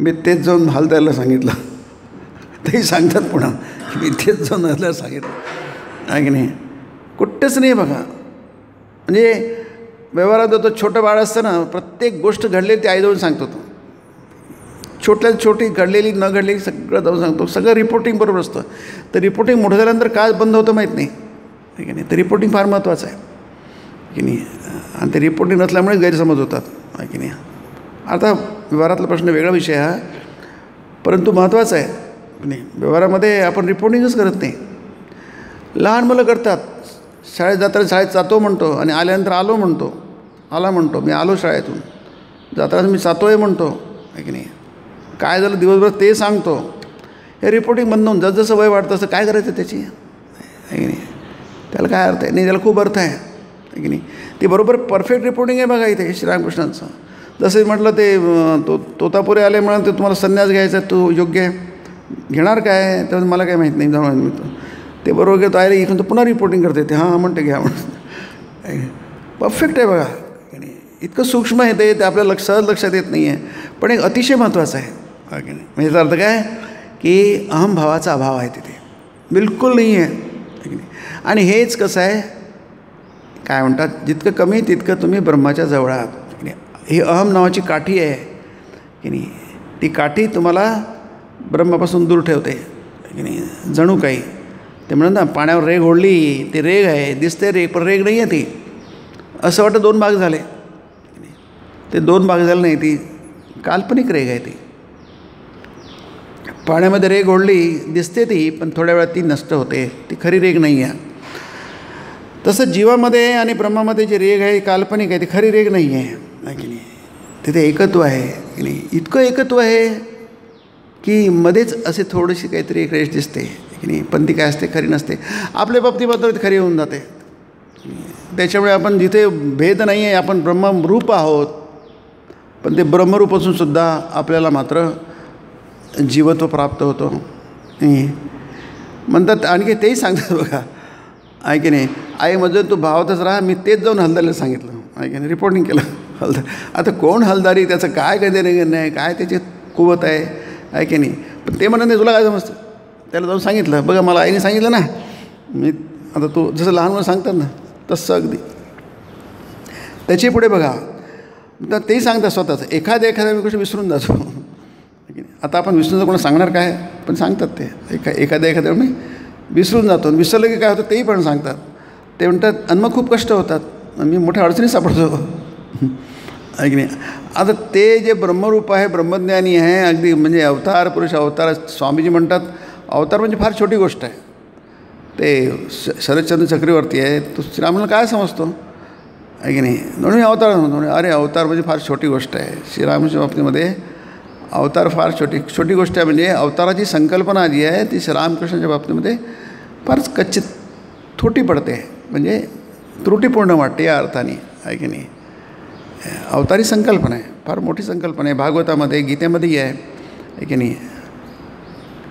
मी तेच जाऊन हलदारला सांगितलं. तेही सांगतात पुन्हा मी तेच जाऊन हलदारला सांगितलं आहे की नाही. कुठंच नाही बघा. म्हणजे व्यवहारात होतं, छोटं बाळ असतं ना, प्रत्येक गोष्ट घडलेली ती आई जाऊन सांगतो. तो छोट्यात छोटी घडलेली न घडलेली सगळं जाऊन सांगतो. सगळं रिपोर्टिंग बरोबर असतं. तर रिपोर्टिंग मोठं झाल्यानंतर काय बंद होतं माहीत नाही आहे की नाही. तर रिपोर्टिंग फार महत्त्वाचं आहे की नाही. आणि ते रिपोर्टिंग नसल्यामुळे गैरसमज होतात आहे की नाही. आता व्यवहारातला प्रश्न वेगळा विषय हा, परंतु महत्त्वाचा आहे की नाही. व्यवहारामध्ये आपण रिपोर्टिंगच करत नाही. लहान मुलं करतात. शाळेत जाताना शाळेत जातो म्हणतो आणि आल्यानंतर आला म्हणतो मी आलो शाळेतून. जाताना मी जातो आहे म्हणतो आहे की नाही. काय झालं दिवसभर ते सांगतो. हे रिपोर्टिंग बंद होऊन जसं वय वाढतं तसं काय करायचं त्याची आहे की नाही. त्याला काय अर्थ आहे नाही, त्याला खूप अर्थ आहे की नाही. ते बरोबर परफेक्ट रिपोर्टिंग आहे बघा इथे श्रीरामकृष्णांचं. जसं म्हटलं ते तोतापुरे आले म्हणून ते तुम्हाला संन्यास घ्यायचा, तो योग्य आहे, घेणार काय तर मला काय माहीत नाही जाऊन मी ते बरोबर घेतो आले इकडून तर पुन्हा रिपोर्टिंग करते ते हां म्हणते घ्या म्हणून. परफेक्ट आहे बघा की नाही. इतकं सूक्ष्म आहे ते आपल्याला सहज लक्षात येत नाही आहे, पण एक अतिशय महत्त्वाचं आहे की नाही. म्हणजे याचा अर्थ काय की अहमभावाचा अभाव आहे तिथे, बिलकुल नाही आहे की नाही. आणि हेच कसं आहे, काय म्हणतात, जितकं कमी तितकं तुम्ही ब्रह्माच्या जवळ आहात की नाही. ही अहम नावाची काठी आहे की नाही. ती काठी तुम्हाला ब्रह्मापासून दूर ठेवते की नाही. जणू काही ते म्हणत ना, पाण्यावर रेघ ओढली, ती रेघ आहे, दिसते रेघ पण रेघ नाही आहे ती. असं वाटतं दोन भाग झाले, ते दोन भाग झाले नाही, ती काल्पनिक रेघ आहे. ती पाण्यामध्ये रेघ ओढली दिसते ती, पण थोड्या वेळात ती नष्ट होते, ती खरी रेघ नाही आहे. तसं जीवामध्ये आणि ब्रह्मामध्ये जी रेघ आहे काल्पनिक आहे, ती खरी रेघ नाही आहे की नाही. तिथे एकत्व आहे की नाही. इतकं एकत्व आहे की मध्येच असे थोडीशी काहीतरी एक रेष दिसते की नाही, पण ती काय असते खरी नसते. आपल्या बाबतीबद्दल खरी होऊन जाते. त्याच्यामुळे आपण जिथे भेद नाही आहे, आपण ब्रह्मरूप आहोत, पण ते ब्रह्मरूप असून सुद्धा आपल्याला मात्र जीवत्व प्राप्त होतं म्हणतात. आणखी तेही सांगतात बघा आहे की नाही. आई म्हणजे तू भावातच राहा, मी तेच जाऊन हलदारीला सांगितलं आहे की नाही, रिपोर्टिंग केलं हलदार. आता कोण हलदारी, त्याचं काय कधी नाही, काय त्याची कुवत आहे की नाही. पण ते म्हणत नाही तुला काय समजतं, त्याला जाऊन सांगितलं बघा मला आईने सांगितलं ना, मी आता तू जसं लहान मुलं सांगतात ना तसं अगदी त्याची पुढे बघा. तर तेही सांगतात स्वतःच. एखाद्या गोष्ट विसरून जातो. आता आपण विसरून कोणाला सांगणार काय, पण सांगतात ते एखाद्या मी विसरून जातो. विसरलं की काय होतं तेही पण सांगतात. ते म्हणतात आणि मग खूप कष्ट होतात, मी मोठ्या अडचणीत सापडतो आहे की नाही. आता ते जे ब्रह्मरूप आहे, ब्रह्मज्ञानी आहे अगदी, म्हणजे अवतार पुरुष अवतार. स्वामीजी म्हणतात अवतार म्हणजे फार छोटी गोष्ट आहे. ते शरदचंद्र चक्रवर्ती आहे, तो श्रीरामाला काय समजतो आहे की नाही. म्हणून अवतार म्हणतो, अरे अवतार म्हणजे फार छोटी गोष्ट आहे. श्रीरामाच्या बाबतीमध्ये अवतार फार छोटी गोष्ट आहे. म्हणजे अवताराची संकल्पना जी आहे ती श्रीरामकृष्णाच्या बाबतीमध्ये फारच कच्ची थोटी पडते, म्हणजे त्रुटीपूर्ण वाटते या अर्थाने आहे की नाही. अवतारी संकल्पना आहे, फार मोठी संकल्पना आहे. भागवतामध्ये गीतेमध्येही आहे की नाही,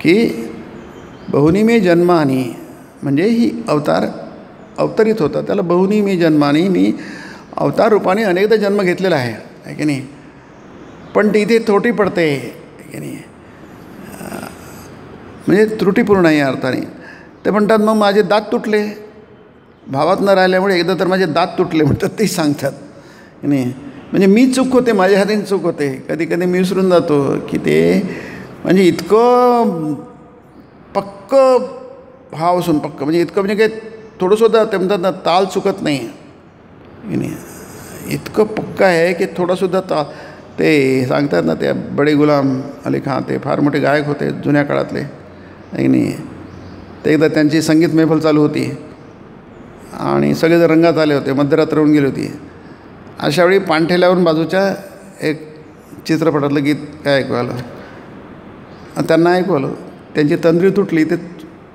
की बहुनी मे जन्मानी, म्हणजे ही अवतरित होता त्याला बहुनी मे जन्मानी, मी अवतार रूपाने अनेकदा जन्म घेतलेला आहे की नाही. पण ती इथे त्रुटी पडते की नाही, म्हणजे त्रुटीपूर्ण आहे या अर्थाने. ते म्हणतात मग माझे दात तुटले, भावात न राहिल्यामुळे एकदा तर माझे दात तुटले म्हणतात, तेही सांगतात की नाही. म्हणजे मी चूक होते, माझ्या हाताने चूक होते. कधी कधी मी विसरून जातो की ते म्हणजे इतकं पक्क भाव असून पक्क म्हणजे इतकं म्हणजे काय थोडंसुद्धा ते म्हणतात ना ताल चुकत नाही की नाही, इतकं पक्का आहे की थोडासुद्धा ताल. ते सांगतात ना त्या बडे गुलाम अली खान ते फार मोठे गायक होते जुन्या काळातले की नाही. ते एकदा त्यांची संगीत महफल चालू होती आणि सगळेजण रंगात आले होते, मध्यरात्र होऊन गेली होती. अशावेळी पाणठेल्यावरून बाजूच्या एक चित्रपटातलं गीत काय ऐकू आलं, त्यांना ऐकू आलं. त्यांची तंद्री तुटली, ते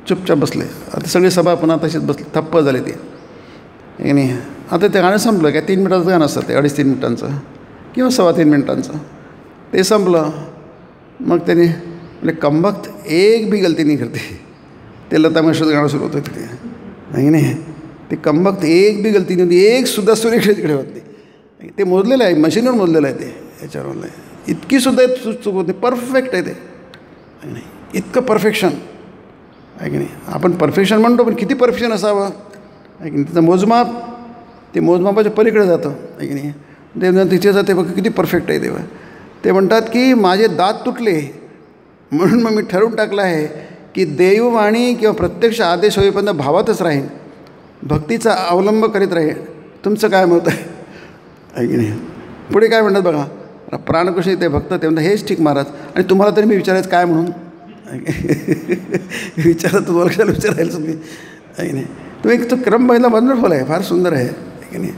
चुपचाप बसले. आता सगळी सभा पुन्हा तशीच बसली, थप्प झाली ती की नाही. आता ते गाणं संपलं काय 3 मिनिटाचं गाणं असतं ते, 2.5-3 मिनिटांचं किंवा 3.25 मिनिटांचं. ते संपलं. मग त्याने म्हणजे कमबख्त एक भी गलती नाही करते. ते लता मंगेशकरचं गाणं सुरू होतं तिथे नाही नाही. ते कमबख्त एक भी गलती नाही होती, एक सुद्धा सूर इकडे होत नाही. ते मोजलेलं आहे, मशीनवर मोजलेलं आहे, ते याच्यावर इतकीसुद्धा चूक होते. परफेक्ट आहे ते नाही, इतकं परफेक्शन आहे की नाही. आपण परफेक्शन म्हणतो, पण किती परफेक्शन असावं आहे की नाही. तिचं मोजमाप ते मोजमापाच्या पलीकडे जातं आहे की नाही. ते तिथे जाते बघ किती परफेक्ट आहे तेव्हा. ते म्हणतात की माझे दात तुटले म्हणून मग मी ठरवून टाकलं आहे की देववाणी किंवा प्रत्यक्ष आदेश होईपर्यंत भावातच राहीन, भक्तीचा अवलंब करीत राहील. तुमचं काय मत आहे की नाही. पुढे काय म्हणतात बघा, प्राणकृष्ण ते भक्त ते म्हणतात हेच ठीक महाराज. आणि तुम्हाला तरी मी विचारायचं काय म्हणून विचारा, तुम्हाला कशाला विचारायला तुम्ही आहे की नाही. तुम्ही एक तो क्रम बघितला, वंडरफुल आहे, फार सुंदर आहे की नाही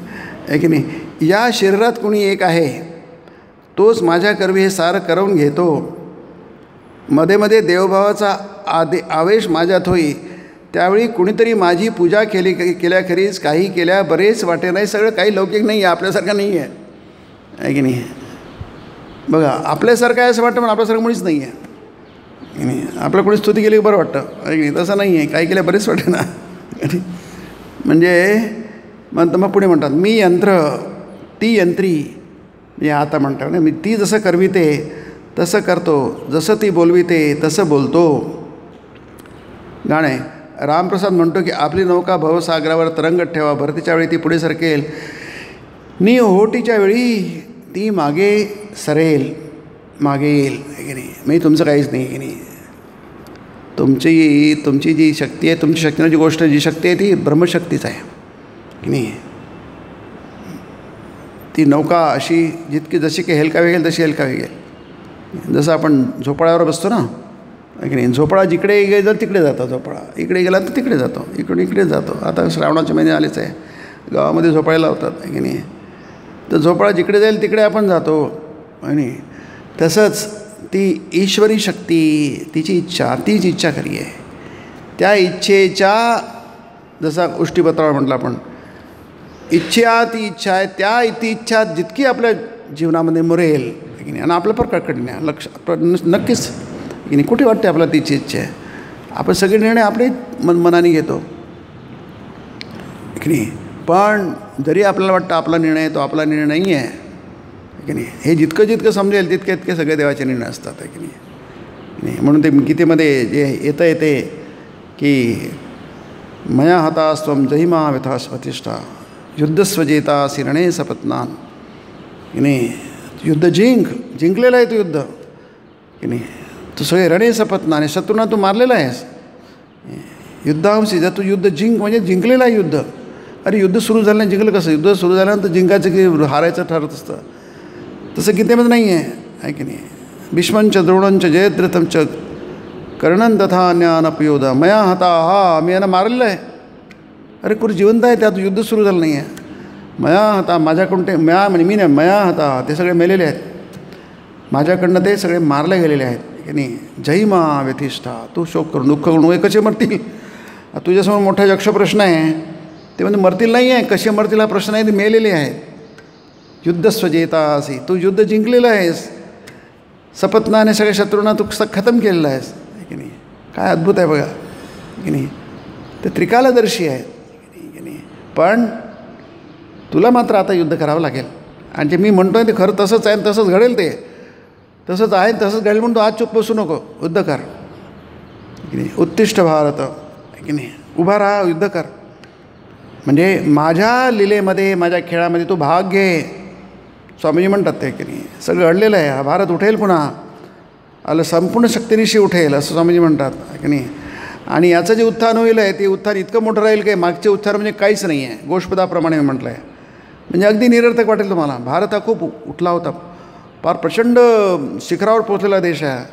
आहे की नाही. या शरीरात कुणी एक आहे, तोच माझ्या करवी हे सारं करवून घेतो. मध्ये मध्ये देवभावाचा आवेश माझ्यात होई, त्यावेळी कुणीतरी माझी पूजा केल्याखेरीज काही केल्या बरेच वाटे नाही. सगळं काही लौकिक नाही आहे, आपल्यासारखं नाही आहे की नाही. बघा आपल्यासारखं आहे असं वाटतं, पण आपल्यासारखं मुळीच नाही आहे की नाही. आपलं कोणी स्तुती केली बरं वाटतं आहे की नाही, तसं नाही आहे. काही केल्या बरेच वाटे ना. म्हणजे मग पुढे म्हणतात मी यंत्र ती यंत्री, मी आता म्हणतो ना, मी ती जसं करविते तसं करतो, जसं ती बोलविते तसं बोलतो. गाणे रामप्रसाद म्हणतो की आपली नौका भवसागरावर तरंगत ठेवा, भरतीच्या वेळी ती पुढे सरकेल, नि ओहोटीच्या वेळी ती मागे सरेल, मागे येईल की नाही. म्हणजे तुमचं काहीच नाही की नाही. तुमची जी शक्ती आहे, तुमची शक्तीची गोष्ट जी शक्ती आहे ती ब्रह्मशक्तीच आहे की नाही. ती नौका अशी जशी काही हेलकावी गेल तशी हेलकावी गेल. जसं आपण झोपाळ्यावर बसतो ना की नाही, झोपाळा जिकडे गेला तिकडे जातो, झोपाळा इकडे गेला तर तिकडे जातो, इकडून इकडे जातो. आता श्रावणाचे महिने आलेच आहे, गावामध्ये झोपाळ्याला लावतात की नाही. तर झोपाळा जिकडे जाईल तिकडे आपण जातो आणि तसंच ती ईश्वरी शक्ती, तिची इच्छा, तीच इच्छा खरी आहे. त्या इच्छेच्या जसा गोष्टीपत्रावर म्हटलं आपण, इच्छा ती इच्छा आहे, ती इच्छा जितकी आपल्या जीवनामध्ये मुरेल की नाही. आणि आपलं पण कठीण आहे, लक्ष नक्कीच की नाही. कुठे वाटते आपल्याला तिची इच्छा आहे. आपण सगळे निर्णय आपले मनाने घेतो की नाही. पण जरी आपल्याला वाटतं आपला निर्णय तो आपला निर्णय नाही आहे की नाही. हे जितकं समजेल तितके सगळे देवाचे निर्णय असतात की नाही. म्हणून ते गीतेमध्ये जे येते की मया हतास्त्वं जहिमा व्यथास्वतिष्ठा युद्धस्वजेतासि रणे सपत्नान की नाही. युद्ध जिंकलेलं आहे तू युद्ध की नाही. तू सगळे रणे सपत्नान आहे, शत्रूंना तू मारलेला आहेस. युद्धांशी जर तू युद्ध म्हणजे जिंकलेलं आहे युद्ध. अरे युद्ध सुरू झालं नाही, जिंकलं कसं. युद्ध सुरू झाल्यानंतर जिंकायचं की हारायचं ठरत असतं. तसं गीतेमध्ये नाही आहे की नाही. भीष्मंच द्रोणंच जयद्रथंच कर्णन तथा ज्ञानपयोध मया हता, हा मी यांना मारलेलं आहे. अरे कुठे जिवंत आहे, त्यात युद्ध सुरू झालं नाही आहे. मया हता, माझ्याकडून ते म्हणजे मी नाही, मया हता ते सगळे मेलेले आहेत, माझ्याकडनं ते सगळे मारले गेलेले आहेत की नाही. जहिमा व्यथिष्ठा, तू शोक करून दुःख करून हे कसे मरतील. तुझ्यासमोर मोठा यक्ष प्रश्न आहे, ते म्हणजे मरतील नाही आहे, कसे मरतील हा प्रश्न आहे. ते मेलेले आहेत. युद्धस्वजेतासि, तू युद्ध जिंकलेलं आहेस. सपत्नाने सगळ्या शत्रूंना तू खतम केलेलं आहेस की नाही. काय अद्भुत आहे बघा की नाही. ते त्रिकालदर्शी आहे की नाही. पण तुला मात्र आता युद्ध करावं लागेल. आणि जे मी म्हणतो आहे ते खरं तसंच आहे, तसंच घडेल. ते तसंच आहे, तसंच घडेल. म्हणून तू आज चुप बसू नको, युद्ध कर की नाही. उत्तिष्ठ भारत की नाही, उभा राहा, युद्ध कर. म्हणजे माझ्या लीलेमध्ये, माझ्या खेळामध्ये तू भाग घे स्वामीजी म्हणतात ते की नाही, सगळं घडलेलं आहे, हा भारत उठेल पुन्हा, आलं संपूर्ण शक्तिनिशी उठेल असं स्वामीजी म्हणतात की नाही. आणि याचं जे उत्थान होईल आहे ते उत्थान इतकं मोठं राहील की मागचे उत्थान म्हणजे काहीच नाही आहे. गोष्पदाप्रमाणे मी म्हटलं आहे, म्हणजे अगदी निरर्थक वाटेल तुम्हाला. भारत हा खूप उठला होता, फार प्रचंड शिखरावर पोचलेला देश आहे.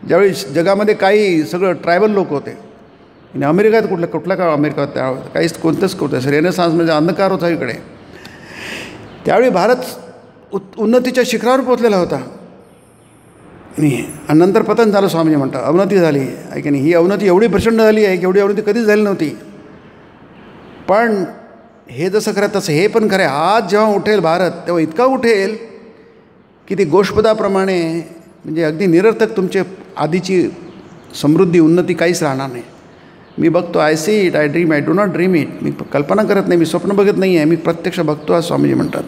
ज्यावेळी जगामध्ये काही सगळं ट्रायबल लोक होते, आणि अमेरिकात कुठला का अमेरिकात त्या काहीच कोणतंच होतं, रेनेसान्स म्हणजे अंधकार होता इकडे. त्यावेळी भारत उन्नतीच्या शिखरावर पोचलेला होता. नाही, आणि नंतर पतन झालं स्वामीजी म्हणतात, अवनती झाली आहे की नाही. ही अवनती एवढी प्रचंड झाली आहे की एवढी अवनती कधीच झाली नव्हती. पण हे जसं खरं तसं हे पण खरं, आज जेव्हा उठेल भारत तेव्हा इतका उठेल की ती गोष्पदाप्रमाणे म्हणजे अगदी निरर्थक तुमचे आधीची समृद्धी उन्नती काहीच राहणार नाही. मी बघतो, I see it, I dream, I do not dream it. मी कल्पना करत नाही, मी स्वप्न बघत नाही आहे, मी प्रत्यक्ष बघतो आज स्वामीजी म्हणतात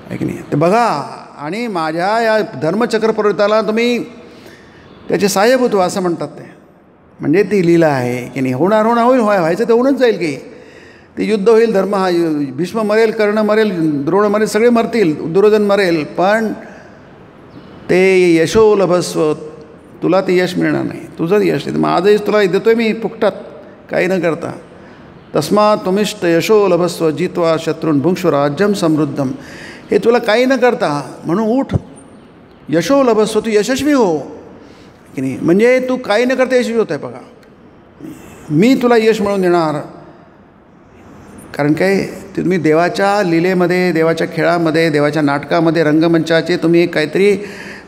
आहे की नाही. ते बघा, आणि माझ्या या धर्मचक्रपर्वताला तुम्ही त्याचे साहेब व्हा असं म्हणतात ते. म्हणजे ती लीला आहे की नाही. होणार होईल, व्हायचं ते होऊनच जाईल की. ते युद्ध होईल, धर्म हा, भीष्म मरेल, कर्ण मरेल, द्रोण मरेल, सगळे मरतील, दुर्योधन मरेल, पण ते यशो लभस्व, तुला ते यश मिळणार नाही, तुझं यश आहे. मग आजही तुला देतो आहे मी फुकटात, काही न करता. तस्मात तुमिष्ट यशो लभस्व जित्वा शत्रून् भुंक्ष्व राज्यम समृद्धम. हे तुला काही न करता, म्हणून उठ, यशो लभस्व, तू यशस्वी हो की नाही. म्हणजे तू काही न करता यशस्वी होत आहे. बघा, मी तुला यश मिळवून देणार. कारण काय, तुम्ही देवाच्या लीलेमध्ये, देवाच्या खेळामध्ये, देवाच्या नाटकामध्ये, रंगमंचाचे तुम्ही एक काहीतरी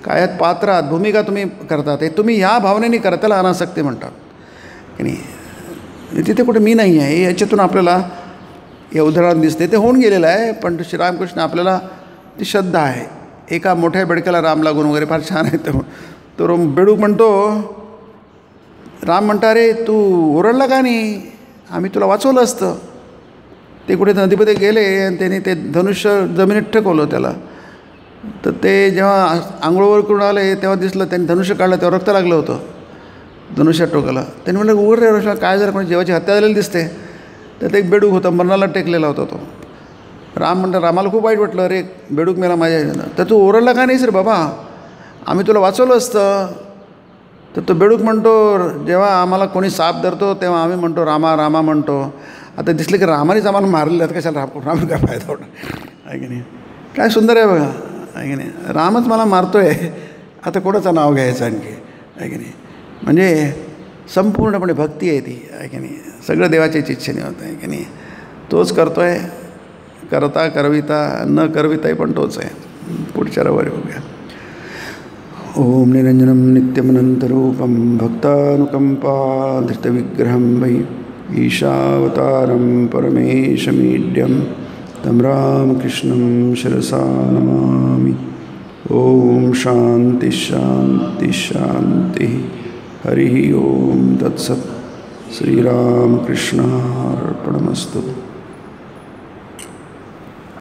कायात पात्र आहात, भूमिका तुम्ही करतात. हे तुम्ही ह्या भावनेने करताला अनासक्ती म्हणतात की नाही. तिथे कुठे मी नाही आहे याच्यातून आपल्याला हे उदाहरण दिसते. ते होऊन गेलेलं आहे, पण श्रीरामकृष्ण आपल्याला ती श्रद्धा आहे. एका मोठ्या बेडक्याला राम लागून वगैरे फार छान आहे. तो बेडूक म्हणतो, राम म्हणता, अरे तू ओरडला का नाही, आम्ही तुला वाचवलं असतं. ते कुठे नदीमध्ये गेले आणि त्याने ते धनुष्य जमिनीत ठेवलं त्याला. तर ते जेव्हा आंघोळवर करून आले तेव्हा दिसलं, त्यांनी धनुष्य काढलं तेव्हा रक्त लागलं होतं धनुष्यात टोकाला. त्यांनी म्हटलं, उघड रे, काय जर कोणी जेवाची हत्या झालेली दिसते. तर ते एक बेडूक होता, मरणाला टेकलेला होता तो. राम म्हणतात, रामाला खूप वाईट वाटलं, अरे बेडूक मेला माझ्या. तर तू ओरडला का नाहीस रे बाबा, आम्ही तुला वाचवलं असतं. तर तो बेडूक म्हणतो, जेव्हा आम्हाला कोणी साप धरतो तेव्हा आम्ही म्हणतो रामा रामा म्हणतो. आता दिसलं की रामानेच आम्हाला मारलेलं आहे, कशाला राम काय फायदा होता आहे की नाही. काय सुंदर आहे बघा आहे की नाही. रामच मला मारतो आहे, आता कोणाचं नाव घ्यायचं आणखी आहे की नाही. म्हणजे संपूर्णपणे भक्ती आहे ती आहे की नाही. सगळं देवाच्याच इच्छेने होतं आहे की नाही. तोच करतो आहे, करता करविता न करविताही पण तोच आहे. पुढच्या रविवारी बघूया. ओम निरंजनम नित्यमनंतरूपम भक्तानुकंपाधृतविग्रहं वै ईशावतारं परमेशमीड्यं तं रामकृष्णं शिरसा नमामि. ओम शांति शांति शांति. हरि ओम तत्सत्. श्रीरामकृष्णार्पणमस्तु.